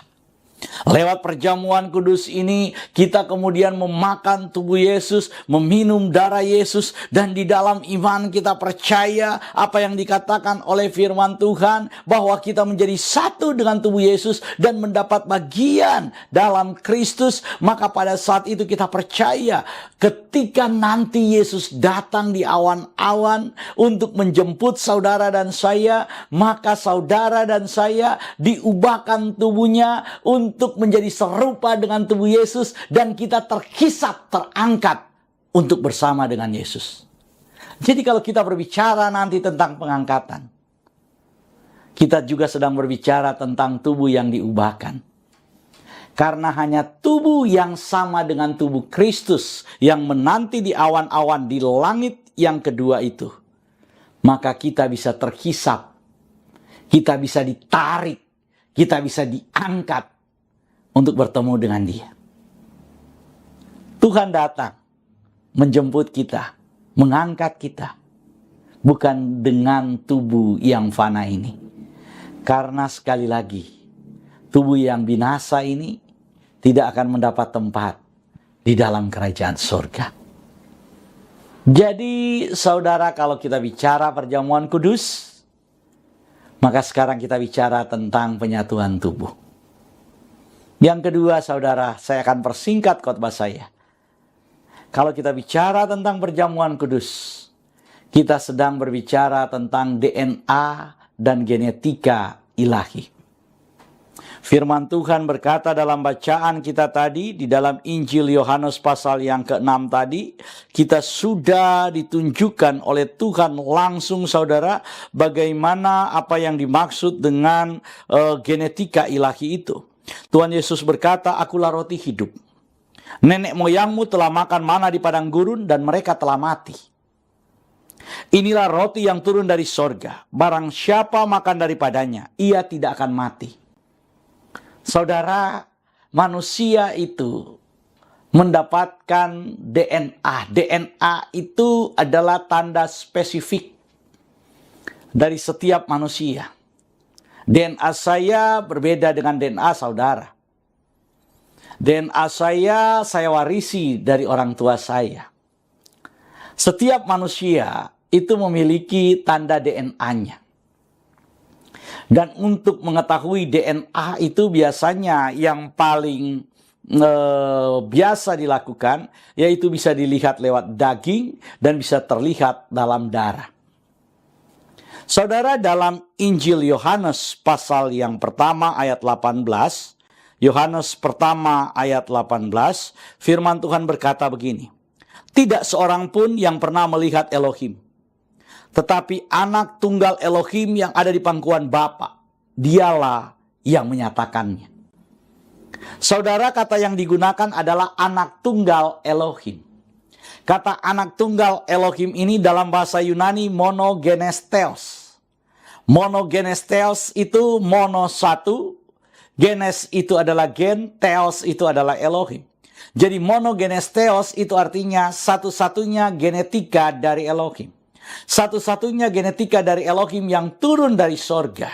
Lewat perjamuan kudus ini, kita kemudian memakan tubuh Yesus, meminum darah Yesus, dan di dalam iman kita percaya apa yang dikatakan oleh firman Tuhan, bahwa kita menjadi satu dengan tubuh Yesus dan mendapat bagian dalam Kristus. Maka pada saat itu kita percaya, ketika nanti Yesus datang di awan-awan untuk menjemput saudara dan saya, maka saudara dan saya diubahkan tubuhnya untuk menjadi serupa dengan tubuh Yesus, dan kita terhisap, terangkat untuk bersama dengan Yesus. Jadi kalau kita berbicara nanti tentang pengangkatan, kita juga sedang berbicara tentang tubuh yang diubahkan. Karena hanya tubuh yang sama dengan tubuh Kristus yang menanti di awan-awan di langit yang kedua itu, maka kita bisa terhisap, kita bisa ditarik, kita bisa diangkat untuk bertemu dengan Dia. Tuhan datang menjemput kita, mengangkat kita, bukan dengan tubuh yang fana ini. Karena sekali lagi, tubuh yang binasa ini tidak akan mendapat tempat di dalam kerajaan surga. Jadi saudara, kalau kita bicara perjamuan kudus, maka sekarang kita bicara tentang penyatuan tubuh. Yang kedua saudara, saya akan persingkat khotbah saya. Kalau kita bicara tentang perjamuan kudus, Kita sedang berbicara tentang DNA dan genetika ilahi. Firman Tuhan berkata dalam bacaan kita tadi, di dalam Injil Yohanes pasal yang ke-6 tadi, kita sudah ditunjukkan oleh Tuhan langsung saudara, bagaimana apa yang dimaksud dengan genetika ilahi itu. Tuhan Yesus berkata, "Akulah roti hidup. Nenek moyangmu telah makan mana di padang gurun dan mereka telah mati. Inilah roti yang turun dari sorga. Barang siapa makan daripadanya, ia tidak akan mati." Saudara, manusia itu mendapatkan DNA. DNA itu adalah tanda spesifik dari setiap manusia. DNA saya berbeda dengan DNA saudara. DNA saya warisi dari orang tua saya. Setiap manusia itu memiliki tanda DNA-nya. Dan untuk mengetahui DNA itu biasanya yang paling biasa dilakukan, yaitu bisa dilihat lewat daging dan bisa terlihat dalam darah. Saudara, dalam Injil Yohanes pasal yang pertama ayat 18, Yohanes pertama ayat 18, firman Tuhan berkata begini, "Tidak seorang pun yang pernah melihat Elohim, tetapi anak tunggal Elohim yang ada di pangkuan Bapa, dialah yang menyatakannya." Saudara, kata yang digunakan adalah anak tunggal Elohim. Kata anak tunggal Elohim ini dalam bahasa Yunani monogenestheos. Monogenestheos itu mono satu, genes itu adalah gen, theos itu adalah Elohim. Jadi monogenestheos itu artinya satu-satunya genetika dari Elohim. Satu-satunya genetika dari Elohim yang turun dari sorga,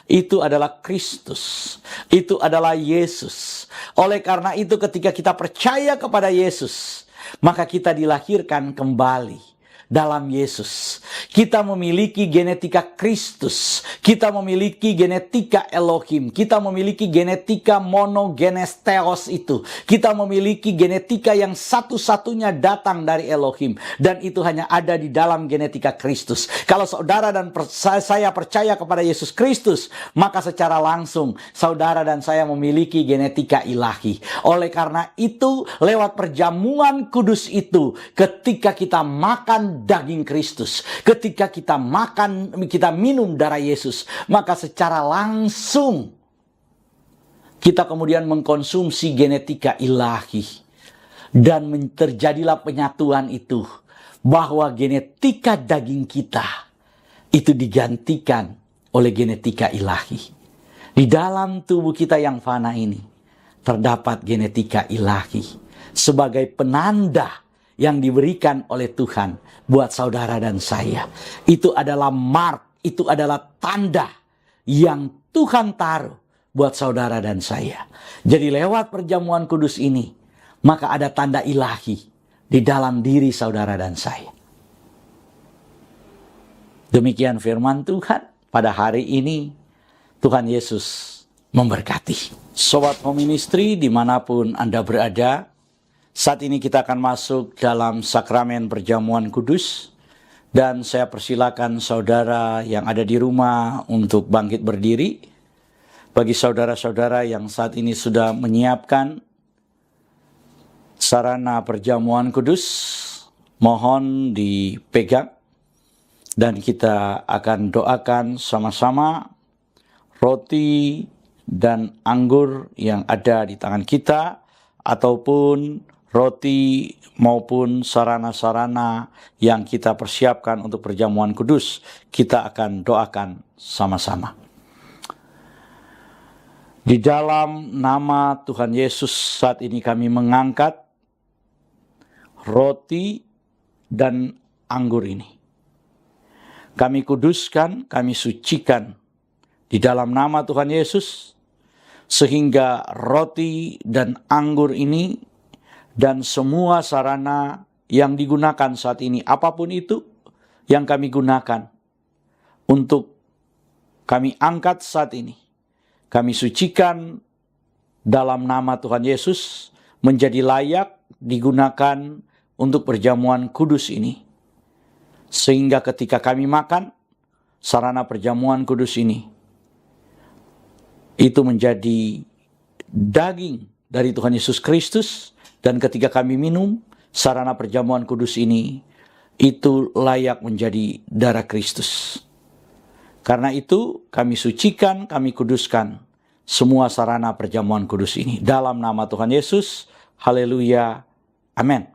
itu adalah Kristus, itu adalah Yesus. Oleh karena itu ketika kita percaya kepada Yesus, maka kita dilahirkan kembali dalam Yesus. Kita memiliki genetika Kristus, kita memiliki genetika Elohim, kita memiliki genetika monogenestheos itu. Kita memiliki genetika yang satu-satunya datang dari Elohim, dan itu hanya ada di dalam genetika Kristus. Kalau saudara dan saya percaya kepada Yesus Kristus, maka secara langsung saudara dan saya memiliki genetika ilahi. Oleh karena itu, lewat perjamuan kudus itu, ketika kita makan daging Kristus, ketika kita minum darah Yesus, maka secara langsung kita kemudian mengkonsumsi genetika ilahi, dan terjadilah penyatuan itu, bahwa genetika daging kita itu digantikan oleh genetika ilahi. Di dalam tubuh kita yang fana ini terdapat genetika ilahi sebagai penanda yang diberikan oleh Tuhan buat saudara dan saya. Itu adalah mark, itu adalah tanda yang Tuhan taruh buat saudara dan saya. Jadi lewat perjamuan kudus ini, maka ada tanda ilahi di dalam diri saudara dan saya. Demikian firman Tuhan pada hari ini. Tuhan Yesus memberkati. Sobat Home Ministry dimanapun Anda berada, saat ini kita akan masuk dalam sakramen perjamuan kudus, dan saya persilakan saudara yang ada di rumah untuk bangkit berdiri. Bagi saudara-saudara yang saat ini sudah menyiapkan sarana perjamuan kudus, mohon dipegang dan kita akan doakan sama-sama roti dan anggur yang ada di tangan kita, ataupun roti maupun sarana-sarana yang kita persiapkan untuk perjamuan kudus, kita akan doakan sama-sama. Di dalam nama Tuhan Yesus, saat ini kami mengangkat roti dan anggur ini. Kami kuduskan, kami sucikan di dalam nama Tuhan Yesus, sehingga roti dan anggur ini dan semua sarana yang digunakan saat ini, apapun itu yang kami gunakan untuk kami angkat saat ini, kami sucikan dalam nama Tuhan Yesus, menjadi layak digunakan untuk perjamuan kudus ini. Sehingga ketika kami makan, sarana perjamuan kudus ini, itu menjadi daging dari Tuhan Yesus Kristus. Dan ketika kami minum, sarana perjamuan kudus ini, itu layak menjadi darah Kristus. Karena itu kami sucikan, kami kuduskan semua sarana perjamuan kudus ini. Dalam nama Tuhan Yesus, haleluya, amin.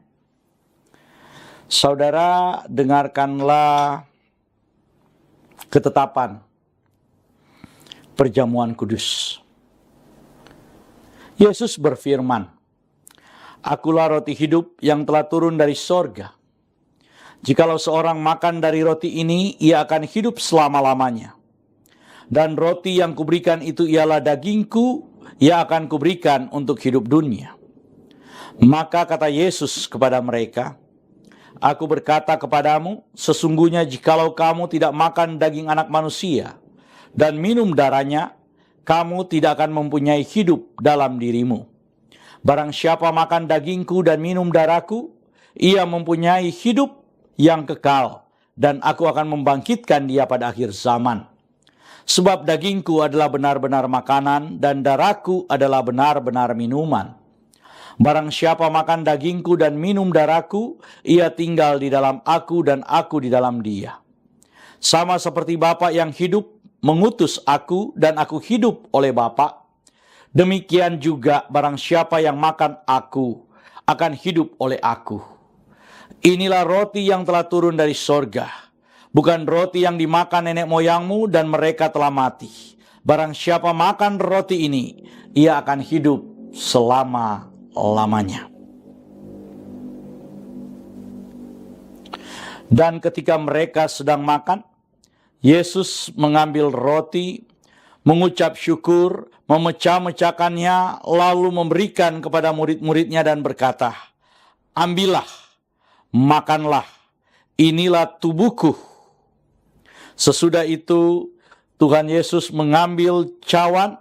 Saudara, dengarkanlah ketetapan perjamuan kudus. Yesus berfirman, "Akulah roti hidup yang telah turun dari sorga. Jikalau seorang makan dari roti ini, ia akan hidup selama-lamanya. Dan roti yang kuberikan itu ialah dagingku, ia akan kuberikan untuk hidup dunia." Maka kata Yesus kepada mereka, "Aku berkata kepadamu, sesungguhnya jikalau kamu tidak makan daging anak manusia dan minum darahnya, kamu tidak akan mempunyai hidup dalam dirimu. Barang siapa makan dagingku dan minum darahku, ia mempunyai hidup yang kekal, dan aku akan membangkitkan dia pada akhir zaman. Sebab dagingku adalah benar-benar makanan, dan darahku adalah benar-benar minuman. Barang siapa makan dagingku dan minum darahku, ia tinggal di dalam aku dan aku di dalam dia. Sama seperti Bapa yang hidup mengutus aku dan aku hidup oleh Bapa, demikian juga barang siapa yang makan aku akan hidup oleh aku. Inilah roti yang telah turun dari sorga, bukan roti yang dimakan nenek moyangmu dan mereka telah mati. Barang siapa makan roti ini, ia akan hidup selama-lamanya." Dan ketika mereka sedang makan, Yesus mengambil roti, mengucap syukur, memecah-mecahkannya, lalu memberikan kepada murid-muridnya dan berkata, "Ambillah, makanlah, inilah tubuhku." Sesudah itu, Tuhan Yesus mengambil cawan,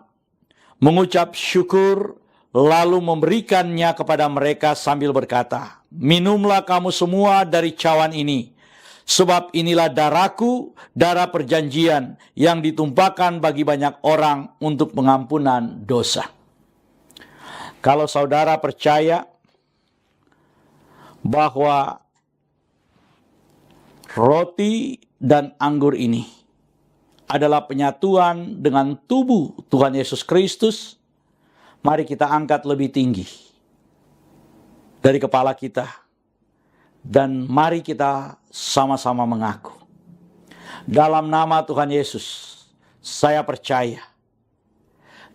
mengucap syukur, lalu memberikannya kepada mereka sambil berkata, "Minumlah kamu semua dari cawan ini, sebab inilah darahku, darah perjanjian yang ditumpahkan bagi banyak orang untuk pengampunan dosa." Kalau saudara percaya bahwa roti dan anggur ini adalah penyatuan dengan tubuh Tuhan Yesus Kristus, mari kita angkat lebih tinggi dari kepala kita. Dan mari kita sama-sama mengaku, dalam nama Tuhan Yesus, saya percaya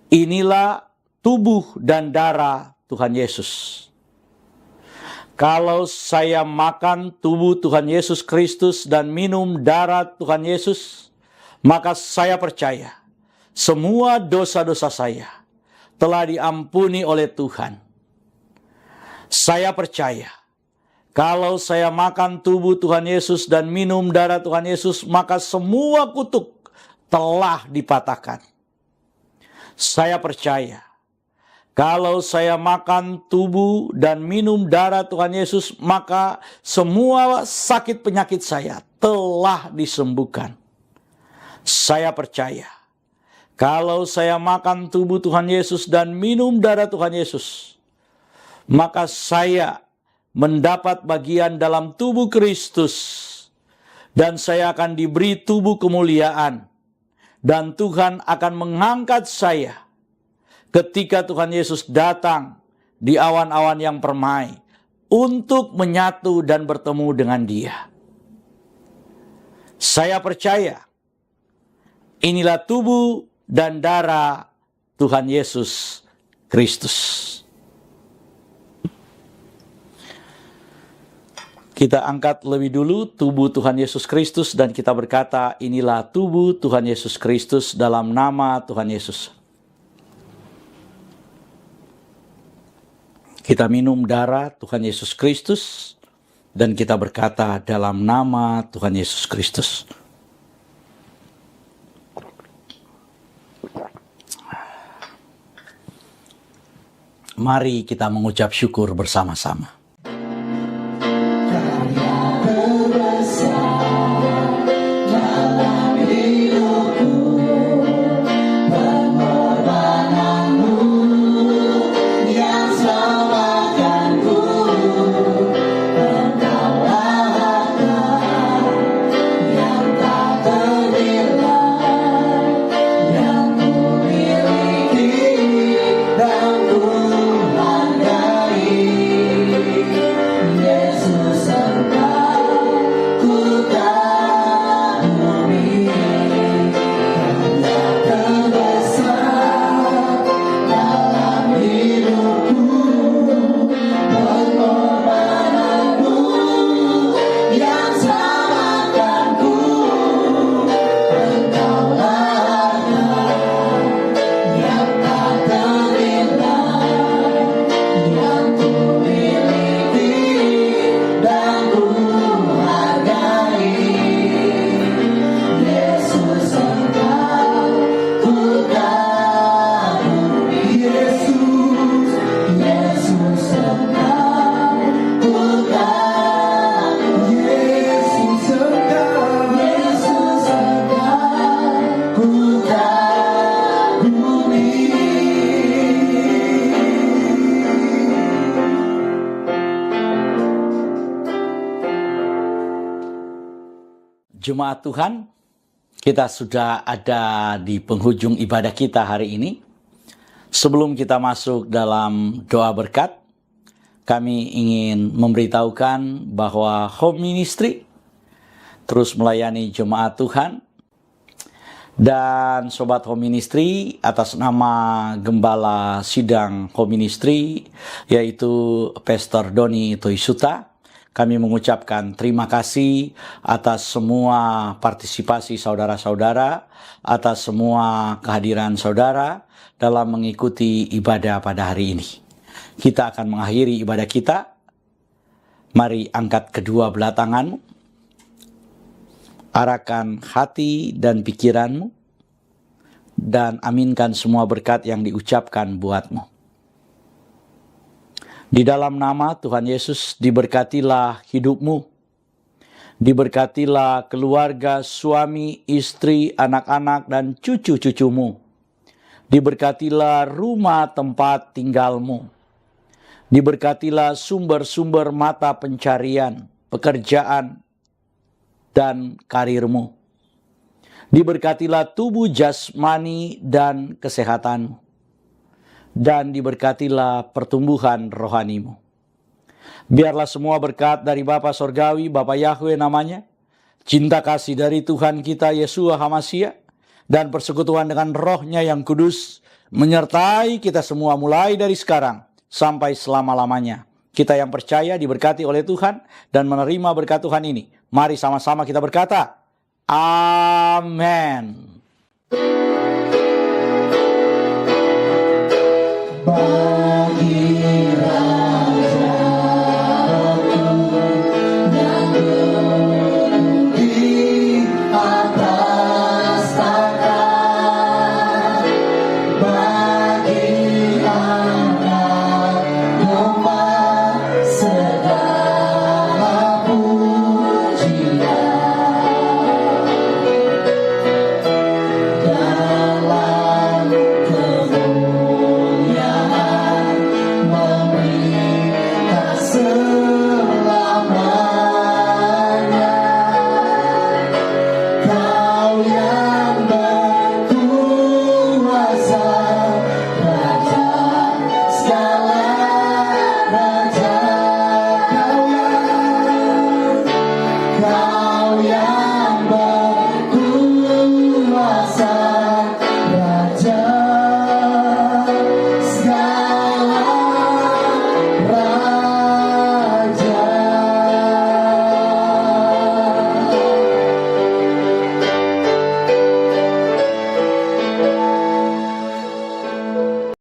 inilah tubuh dan darah Tuhan Yesus. Kalau saya makan tubuh Tuhan Yesus Kristus dan minum darah Tuhan Yesus, maka saya percaya semua dosa-dosa saya telah diampuni oleh Tuhan. Saya percaya kalau saya makan tubuh Tuhan Yesus dan minum darah Tuhan Yesus, maka semua kutuk telah dipatahkan. Saya percaya kalau saya makan tubuh dan minum darah Tuhan Yesus, maka semua sakit penyakit saya telah disembuhkan. Saya percaya kalau saya makan tubuh Tuhan Yesus dan minum darah Tuhan Yesus, maka saya mendapat bagian dalam tubuh Kristus, dan saya akan diberi tubuh kemuliaan, dan Tuhan akan mengangkat saya ketika Tuhan Yesus datang di awan-awan yang permai untuk menyatu dan bertemu dengan Dia. Saya percaya inilah tubuh dan darah Tuhan Yesus Kristus. Kita angkat lebih dulu tubuh Tuhan Yesus Kristus dan kita berkata, inilah tubuh Tuhan Yesus Kristus dalam nama Tuhan Yesus. Kita minum darah Tuhan Yesus Kristus dan kita berkata dalam nama Tuhan Yesus Kristus. Mari kita mengucap syukur bersama-sama. Karya kebesaran Jemaat Tuhan, kita sudah ada di penghujung ibadah kita hari ini. Sebelum kita masuk dalam doa berkat, kami ingin memberitahukan bahwa Home Ministry terus melayani jemaat Tuhan. Dan Sobat Home Ministry, atas nama Gembala Sidang Home Ministry, yaitu Pastor Doni Toisuta, kami mengucapkan terima kasih atas semua partisipasi saudara-saudara, atas semua kehadiran saudara dalam mengikuti ibadah pada hari ini. Kita akan mengakhiri ibadah kita. Mari angkat kedua belah tanganmu, arahkan hati dan pikiranmu, dan aminkan semua berkat yang diucapkan buatmu. Di dalam nama Tuhan Yesus, diberkatilah hidupmu, diberkatilah keluarga, suami, istri, anak-anak, dan cucu-cucumu. Diberkatilah rumah tempat tinggalmu. Diberkatilah sumber-sumber mata pencarian, pekerjaan, dan karirmu. Diberkatilah tubuh jasmani dan kesehatanmu. Dan diberkatilah pertumbuhan rohanimu. Biarlah semua berkat dari Bapa Sorgawi, Bapa Yahweh namanya, cinta kasih dari Tuhan kita Yeshua HaMashiach, dan persekutuan dengan Roh-Nya yang kudus, menyertai kita semua mulai dari sekarang sampai selama-lamanya. Kita yang percaya diberkati oleh Tuhan dan menerima berkat Tuhan ini. Mari sama-sama kita berkata, Amin. Bye.